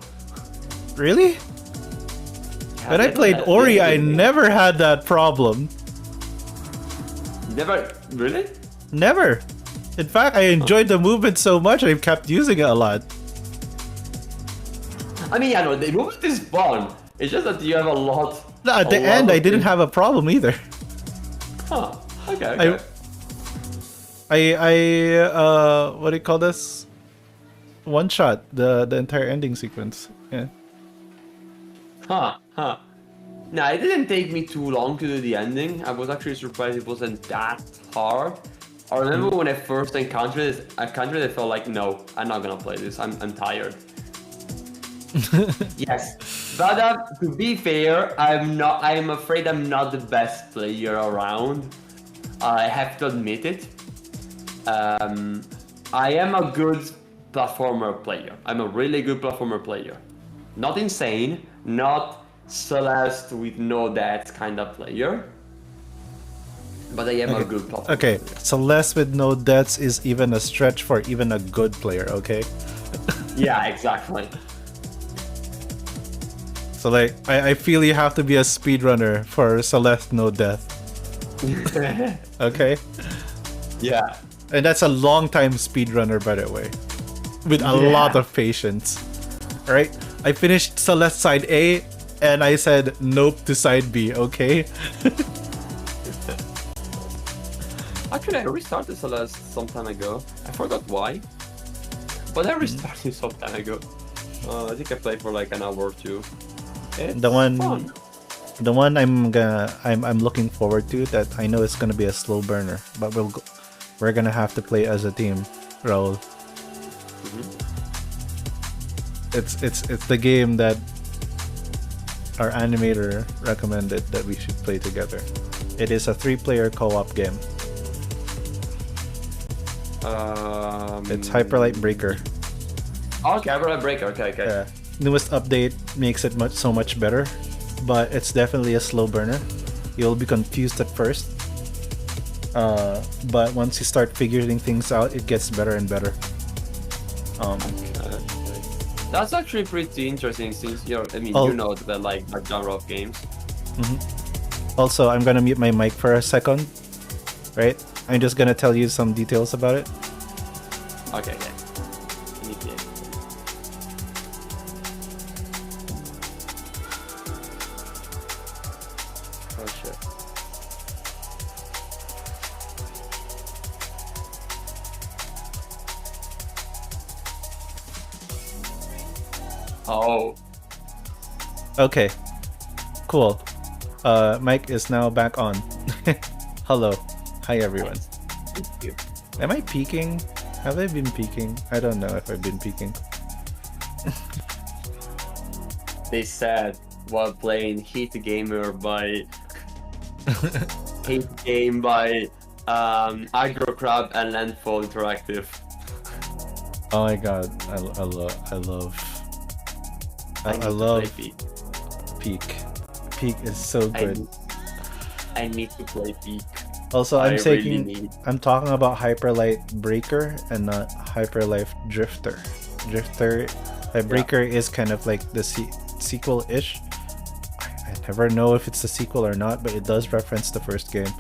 Speaker 1: Really?
Speaker 2: Yeah,
Speaker 1: when I played Ori, I never had that problem.
Speaker 2: Never? Really?
Speaker 1: Never. In fact, I enjoyed the movement so much, I've kept using it a lot.
Speaker 2: I mean, yeah, no, the movement is fun. It's just that you have a lot...
Speaker 1: No, at the end, I didn't have a problem either.
Speaker 2: Huh. Okay.
Speaker 1: What do you call this? One shot the entire ending sequence. Yeah.
Speaker 2: Huh. No, it didn't take me too long to do the ending. I was actually surprised it wasn't that hard. I remember when I first encountered it, I felt like, no, I'm not gonna play this. I'm tired. Yes. But to be fair, I'm afraid I'm not the best player around. I have to admit it. I am a good platformer player. I'm a really good platformer player. Not insane, not Celeste with no deaths kind of player. But I am a good platformer player.
Speaker 1: Celeste with no deaths is even a stretch for even a good player, okay?
Speaker 2: Yeah, exactly.
Speaker 1: So like, I feel you have to be a speedrunner for Celeste no death. Okay?
Speaker 2: Yeah.
Speaker 1: And that's a long time speedrunner, by the way. With a lot of patience. Alright? I finished Celeste side A, and I said nope to side B, okay?
Speaker 2: Actually, I restarted Celeste some time ago. I forgot why. But I restarted some time ago. I think I played for like an hour or two. It's fun.
Speaker 1: The one I'm looking forward to, that I know is gonna be a slow burner, but we're gonna have to play as a team, Raul. It's the game that our animator recommended that we should play together. It is a 3-player co-op game. It's Hyperlight Breaker.
Speaker 2: Okay, Hyperlight Breaker. Okay.
Speaker 1: Yeah. Newest update makes it so much better, but it's definitely a slow burner. You'll be confused at first, but once you start figuring things out, it gets better and better.
Speaker 2: That's actually pretty interesting, since you know the like that genre of games.
Speaker 1: Also, I'm gonna mute my mic for a second, right? I'm just gonna tell you some details about it.
Speaker 2: Okay. Oh,
Speaker 1: Okay, cool. Mic is now back on. Hello. Hi, everyone.
Speaker 2: nice. Thank you.
Speaker 1: Am I peaking? Have I been peaking? I don't know if I've been peaking.
Speaker 2: They said while playing Heat Gamer by Heat Game by Agro Crab and Landfall Interactive.
Speaker 1: Oh my god, I
Speaker 2: need to
Speaker 1: love
Speaker 2: play Peak.
Speaker 1: Peak. Peak is so good.
Speaker 2: I need to play Peak.
Speaker 1: Also,
Speaker 2: I really need.
Speaker 1: I'm talking about Hyperlight Breaker and not Hyperlife Drifter. Breaker is kind of like the sequel-ish. I never know if it's the sequel or not, but it does reference the first game.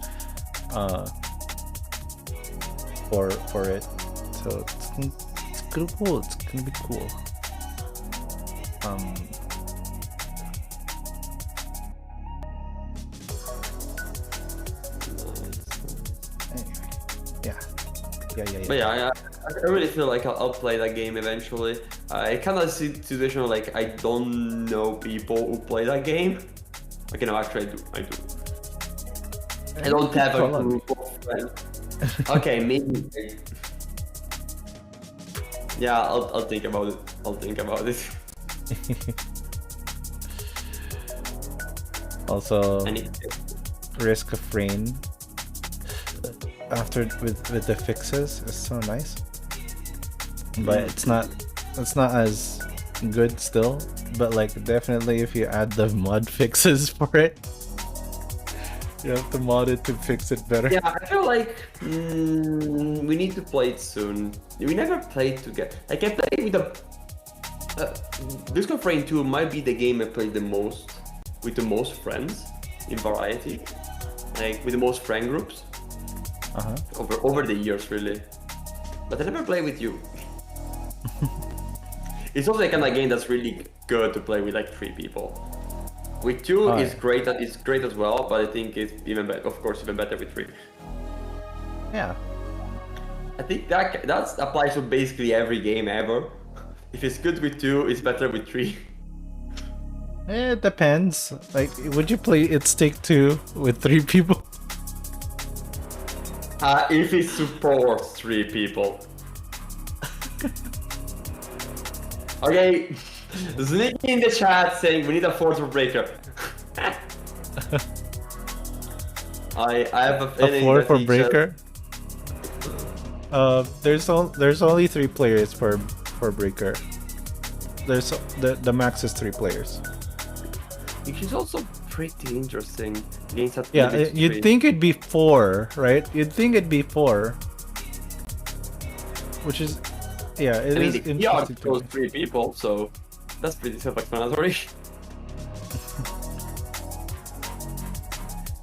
Speaker 1: For it, so it's gonna cool. It's gonna be cool. Anyway, yeah.
Speaker 2: But yeah, I really feel like I'll play that game eventually. I kind of see the situation where, like, I don't know people who play that game. Okay, no, actually I do. I don't have a group of friends. Okay, maybe. Yeah, I'll think about it.
Speaker 1: Also,
Speaker 2: I need
Speaker 1: Risk of Rain after with the fixes is so nice, but it's not as good still. But like definitely, if you add the mod fixes for it, you have to mod it to fix it better.
Speaker 2: Yeah, I feel like we need to play it soon. We never played together. Like I played with the Risk of Rain 2 might be the game I played the most with the most friends in variety, like with the most friend groups over the years, really. But I never played with you. It's also the kind of game that's really good to play with like 3 people. With 2 it's great. It's great as well, but I think it's even better. Of course, even better with 3.
Speaker 1: Yeah.
Speaker 2: I think that applies to basically every game ever. If it's good with 2, it's better with 3.
Speaker 1: It depends. Like, would you play It's Take Two with 3 people?
Speaker 2: If it supports 3 people. Okay, Sneaky in the chat saying we need a 4th breaker. I have a feeling
Speaker 1: A 4
Speaker 2: that
Speaker 1: for
Speaker 2: he
Speaker 1: breaker. There's only 3 players for breaker. There's the max is 3 players.
Speaker 2: Which is also pretty interesting. Games that
Speaker 1: Yeah, you'd think it'd be 4, right? You'd think it'd be 4. Which is, yeah, it is
Speaker 2: the PR
Speaker 1: interesting.
Speaker 2: shows 3 people, so that's pretty self-explanatory.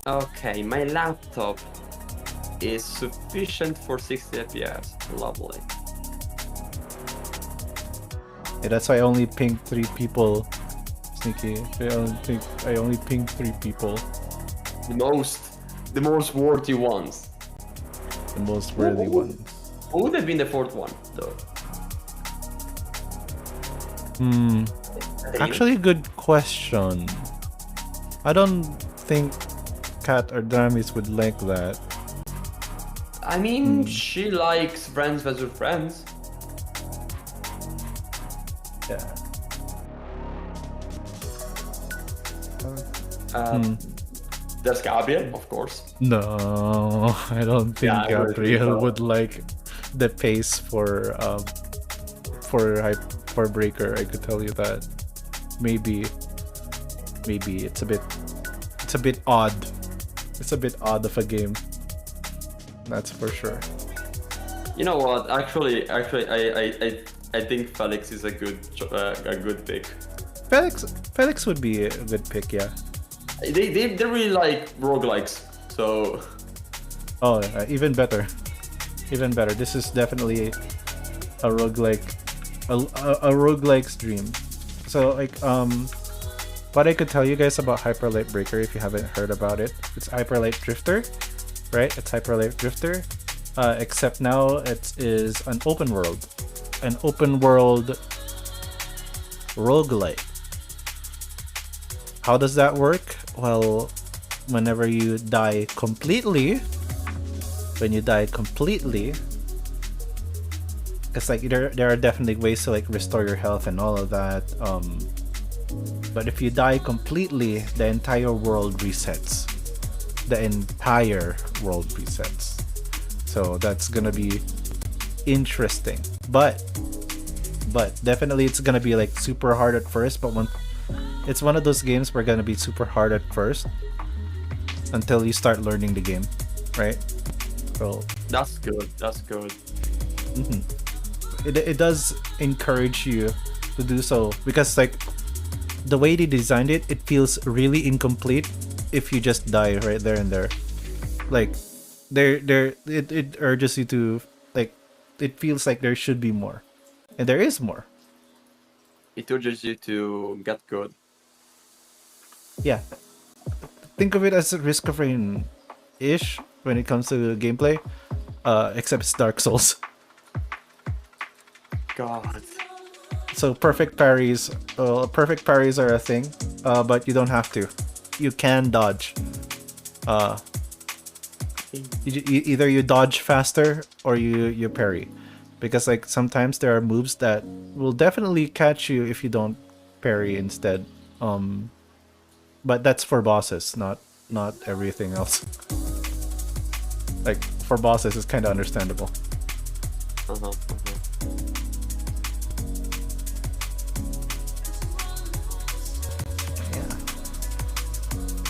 Speaker 2: Okay, my laptop is sufficient for 60 FPS. Lovely.
Speaker 1: Yeah, that's why I only pinged 3 people. Sneaky. I only pinged 3 people.
Speaker 2: The most worthy ones.
Speaker 1: The most worthy ones.
Speaker 2: Who would have been the 4th one, though?
Speaker 1: Actually, good question. I don't think Kat or Dramis would like that.
Speaker 2: I mean, she likes Friends vs. Friends.
Speaker 1: Yeah.
Speaker 2: There's Gabriel, of course.
Speaker 1: No, I don't think
Speaker 2: Yeah, I would
Speaker 1: Gabriel
Speaker 2: think so.
Speaker 1: would like the pace for breaker. I could tell you that. Maybe it's a bit odd. It's a bit odd of a game. That's for sure.
Speaker 2: You know what? Actually, I think Felix is a good pick.
Speaker 1: Felix would be a good pick, yeah.
Speaker 2: They really like roguelikes, so.
Speaker 1: Oh, even better. Even better. This is definitely a roguelike, a roguelike stream. So like what I could tell you guys about Hyperlight Breaker if you haven't heard about it, it's Hyperlight Drifter, right? It's Hyperlight Drifter, except now it is an open world roguelite. How does that work? Well, whenever you die completely, it's like there are definitely ways to like restore your health and all of that. But if you die completely, the entire world resets. So that's gonna be interesting. But definitely it's gonna be like super hard at first. But it's one of those games where gonna be super hard at first until you start learning the game, right? So
Speaker 2: That's good.
Speaker 1: mm-hmm. It does encourage you to do so, because like the way they designed it, it feels really incomplete if you just die right there and there. Like it urges you to, like, it feels like there should be more, and there is more.
Speaker 2: It urges you to get good.
Speaker 1: Yeah, think of it as Risk of Rain ish when it comes to gameplay, except it's Dark Souls.
Speaker 2: God.
Speaker 1: So perfect parries are a thing, but you don't have to. You can dodge. Either you dodge faster or you parry, because like sometimes there are moves that will definitely catch you if you don't parry instead. But that's for bosses, not everything else. Like for bosses, it's kind of understandable.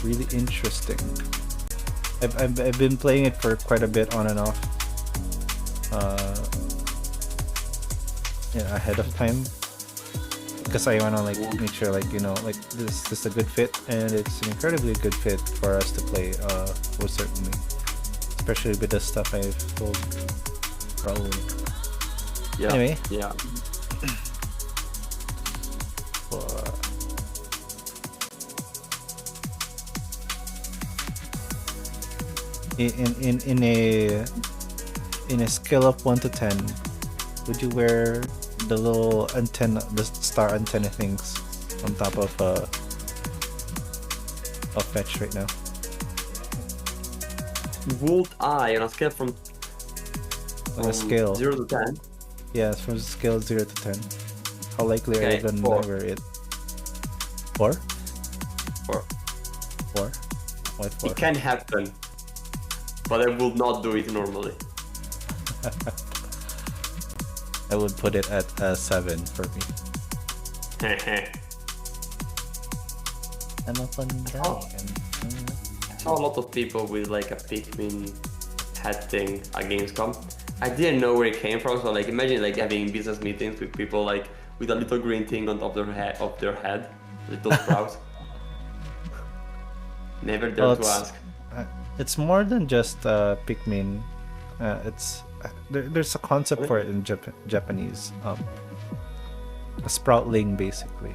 Speaker 1: Really interesting. I've been playing it for quite a bit on and off. Ahead of time, because I wanna like make sure like like this is a good fit, and it's an incredibly good fit for us to play. Most certainly, especially with the stuff I've told Raul.
Speaker 2: Yeah.
Speaker 1: Anyway.
Speaker 2: Yeah. In a scale of 1 to 10, would you wear the little antenna, the star antenna things on top of Fetch right now? Would I, on a scale from
Speaker 1: On a scale
Speaker 2: 0 to 10?
Speaker 1: Yeah, from a scale 0 to 10. How likely are you gonna
Speaker 2: 4.
Speaker 1: wear it? 4?
Speaker 2: 4.
Speaker 1: 4? Why 4?
Speaker 2: It can happen, but I will not do it normally.
Speaker 1: I would put it at 7 for me. I'm a fun guy.
Speaker 2: I saw a lot of people with like a Pikmin head thing at Gamescom. I didn't know where it came from, so like imagine like having business meetings with people like with a little green thing on top of their head, little sprout. Never dare to ask.
Speaker 1: It's more than just Pikmin. There's a concept for it in Japanese. A sproutling, basically.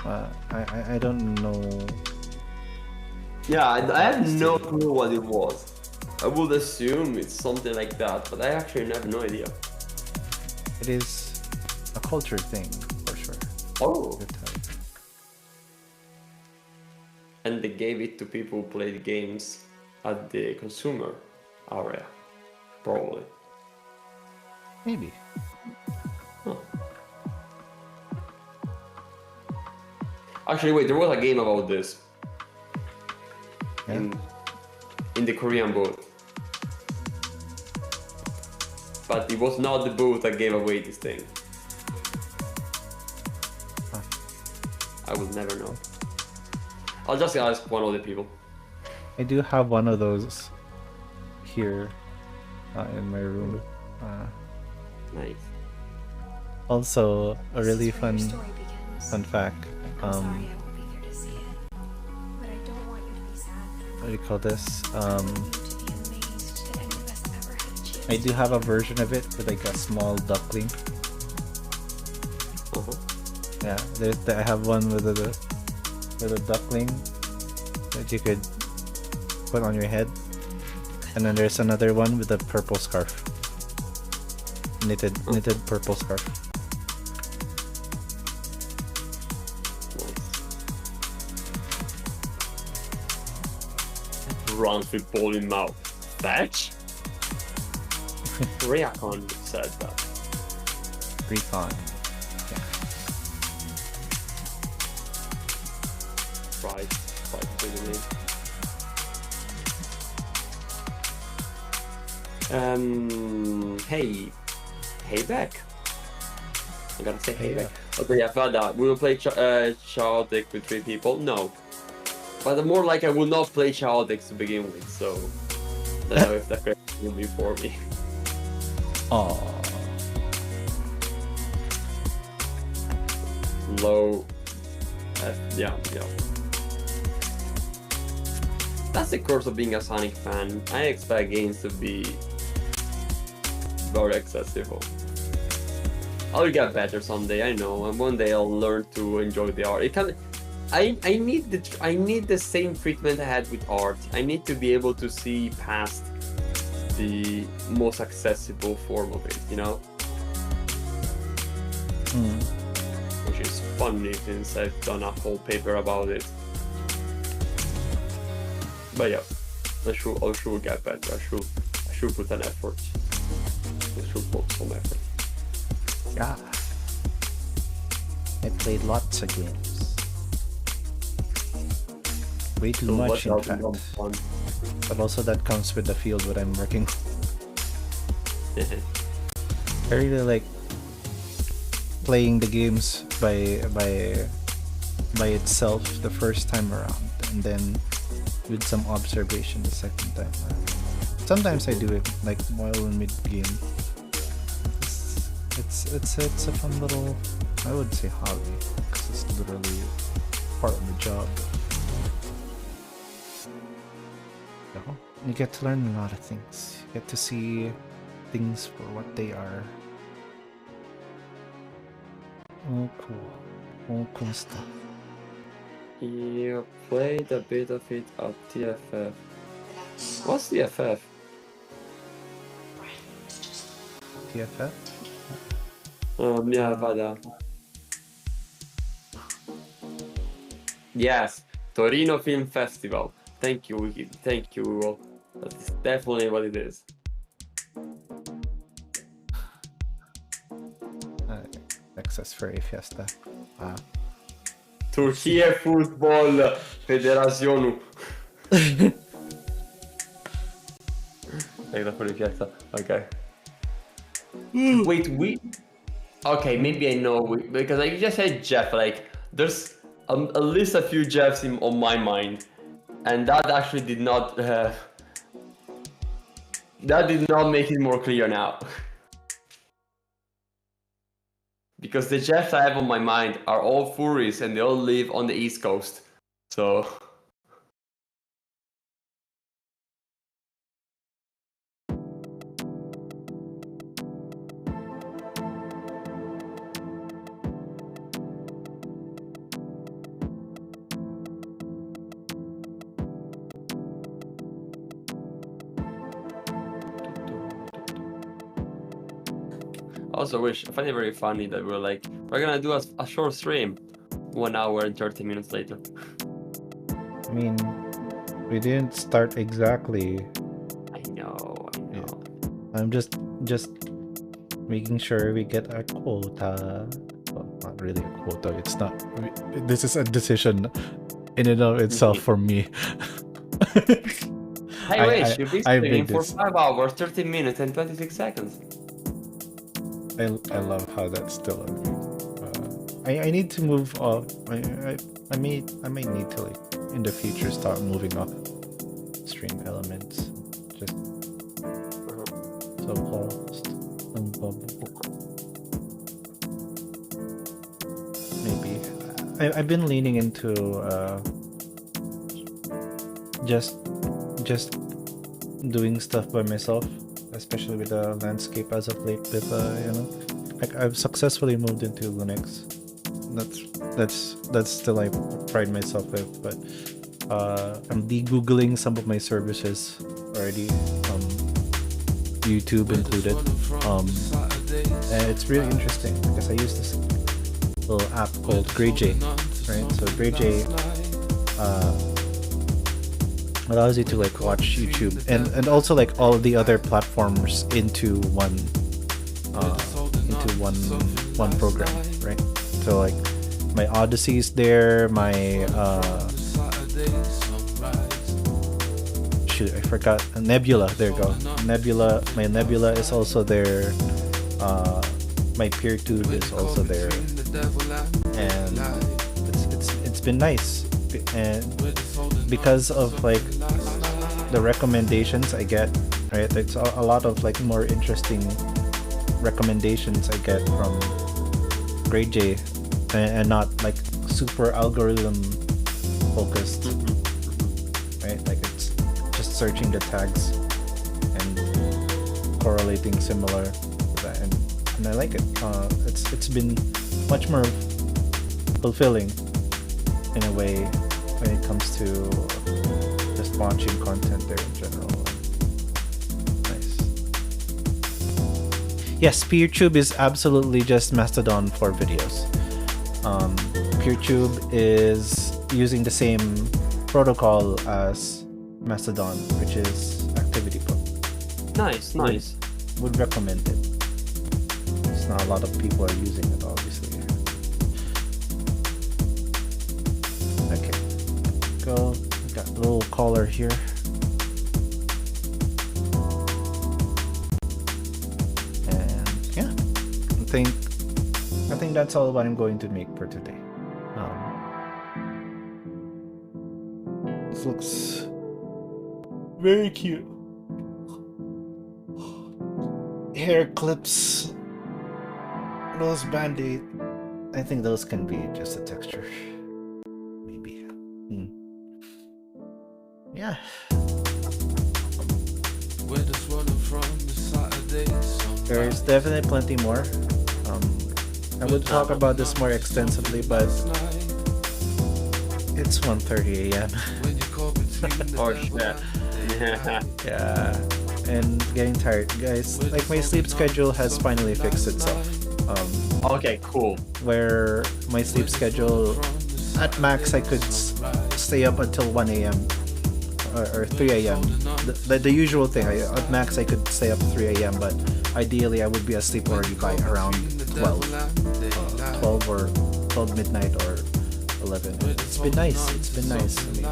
Speaker 1: I don't know.
Speaker 2: Yeah, I have no clue what it was. I would assume it's something like that, but I actually have no idea.
Speaker 1: It is a culture thing, for sure.
Speaker 2: Oh. And they gave it to people who played games at the consumer area, probably.
Speaker 1: Maybe.
Speaker 2: Huh. Actually, wait, there was a game about this.
Speaker 1: Yeah.
Speaker 2: In the Korean booth. But it was not the booth that gave away this thing.
Speaker 1: Huh.
Speaker 2: I would never know. I'll just ask one of the people.
Speaker 1: I do have one of those here in my room.
Speaker 2: Nice.
Speaker 1: Also, a really fun fact. What do you call this? I do have a version of it with like a small duckling. Yeah, I have one with a duckling that you could put on your head, and then there's another one with a purple scarf. knitted purple scarf.
Speaker 2: Runs with ball in mouth. Fetch? Reacon said that.
Speaker 1: Recon.
Speaker 2: Right. Hey back. I gotta say hey back. Okay, yeah, Vada, we will play Chaotic with 3 people? No. But more like I will not play Chaotic to begin with, so I don't know if that will be for me.
Speaker 1: Aww.
Speaker 2: Low. Yeah. That's the curse of being a Sonic fan. I expect games to be very accessible. I'll get better someday, I know, and one day I'll learn to enjoy the art. I need the same treatment I had with art. I need to be able to see past the most accessible form of it, you know? Which is funny since I've done a whole paper about it. But yeah, I should get better. I should put an effort. I should put some effort.
Speaker 1: Yeah. I played lots of games. Way too much, in fact. But also that comes with the field that I'm working. I really like playing the games by itself the first time around, and then with some observation the second time around. Sometimes I do it like while in mid game. It's a fun little, I would say, hobby, because it's literally part of the job. You get to learn a lot of things. You get to see things for what they are. Oh, cool. Oh, cool stuff.
Speaker 2: You played a bit of it at TFF. What's TFF?
Speaker 1: TFF?
Speaker 2: Yeah, Vada. Yes, Torino Film Festival. Thank you, Wiki. Thank you, Will. That is definitely what it is.
Speaker 1: Access Furry Fiesta. Wow.
Speaker 2: Turchia Football Federazione. Like the Furry Fiesta. Okay. Wait, okay, maybe I know, because I just said Jeff, like, there's at least a few Jeffs on my mind, and that actually did not make it more clear now. Because the Jeffs I have on my mind are all furries, and they all live on the East Coast, so... I also I find it very funny that we're gonna do a short stream 1 hour and 30 minutes later.
Speaker 1: I mean, we didn't start exactly.
Speaker 2: I know.
Speaker 1: Yeah. I'm just making sure we get our quota. Well, not really a quota. It's not. This is a decision in and of itself for me.
Speaker 2: I wish you've been streaming for 5 hours, 30 minutes, and 26 seconds.
Speaker 1: I love how that's still a I need to move off. I might need to, like, in the future, start moving off stream elements. Just so paused. Maybe I've been leaning into just doing stuff by myself, especially with the landscape as of late. With like, I've successfully moved into Linux. That's still I pride myself with, but I'm de-googling some of my services already. YouTube included. And it's really interesting because I use this little app called GrayJ, right? So GrayJ allows you to like watch YouTube and also like all the other platforms into one program, right? So like my Odyssey's there, my shoot, I forgot Nebula. There you go. Nebula. My Nebula is also there. My PeerTube is also there, and it's been nice, and because of like the recommendations I get, right? It's a lot of like more interesting recommendations I get from GrayJ, and not like super algorithm focused, right? Like it's just searching the tags and correlating similar to that, and I like it. It's been much more fulfilling in a way when it comes to just watching content there in general. Nice. Yes, PeerTube is absolutely just Mastodon for videos. PeerTube is using the same protocol as Mastodon, which is ActivityPub.
Speaker 2: Nice.
Speaker 1: Would recommend it. It's not a lot of people are using it, obviously. Okay, go. Got a little collar here. And yeah, I think that's all what I'm going to make for today. This looks very cute. Hair clips. Those band-aid. I think those can be just a texture. Maybe. Yeah. There's definitely plenty more. I would talk about this more extensively, but it's 1:30 a.m.
Speaker 2: Oh shit.
Speaker 1: Yeah. And getting tired, guys. Like my sleep schedule has finally fixed itself.
Speaker 2: Okay, cool.
Speaker 1: Where my sleep schedule, at max, I could stay up until 1 a.m. or 3 a.m. The usual thing. At max, I could stay up 3 a.m. But ideally, I would be asleep already by around 12 or 12 midnight or 11. It's been nice. It's been nice. I mean,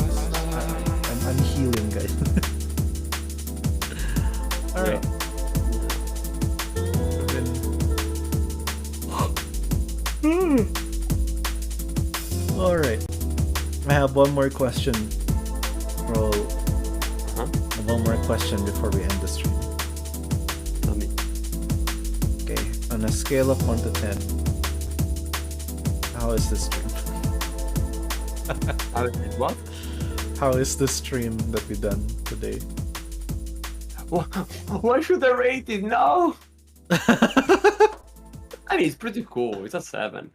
Speaker 1: I'm healing, guys. All right. All right. I have one more question. One more question before we end the stream.
Speaker 2: Tell me.
Speaker 1: Okay. On a scale of 1 to 10, how is this stream?
Speaker 2: What?
Speaker 1: How is the stream that we done today?
Speaker 2: Why should I rate it? No. I mean, it's pretty cool. It's a 7.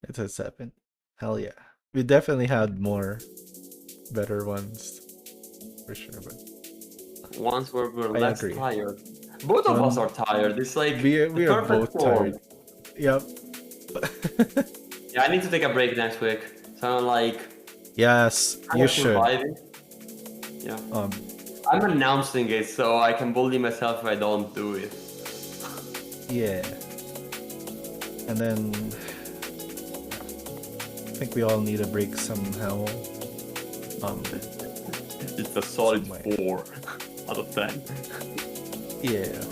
Speaker 1: It's a 7. Hell yeah. We definitely had more better ones. For sure, but
Speaker 2: ones where we're less
Speaker 1: agree.
Speaker 2: tired. Both of us are tired. It's like
Speaker 1: we are both tired. Yep.
Speaker 2: Yeah, I need to take a break next week. So I'm like,
Speaker 1: yes, you should.
Speaker 2: Surviving. Yeah. I'm announcing it so I can bully myself if I don't do it.
Speaker 1: Yeah. And then I think we all need a break somehow.
Speaker 2: It's a solid 4 out of 10.
Speaker 1: Yeah.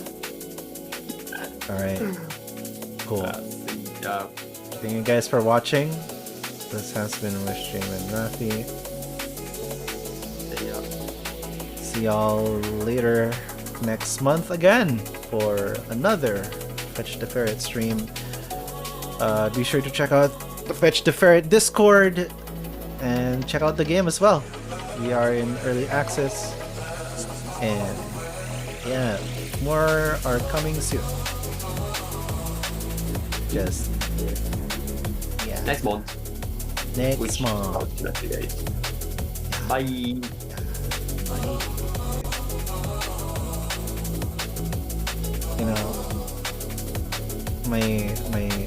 Speaker 1: Alright. Cool.
Speaker 2: Yeah.
Speaker 1: Thank you guys for watching. This has been with Stream and Rafi.
Speaker 2: Yeah.
Speaker 1: See y'all later next month again for another Fech The Ferret stream. Be sure to check out the Fech The Ferret Discord and check out the game as well. We are in early access, and yeah, more are coming soon. Just yeah.
Speaker 2: Next month.
Speaker 1: Next month.
Speaker 2: Bye.
Speaker 1: Bye. my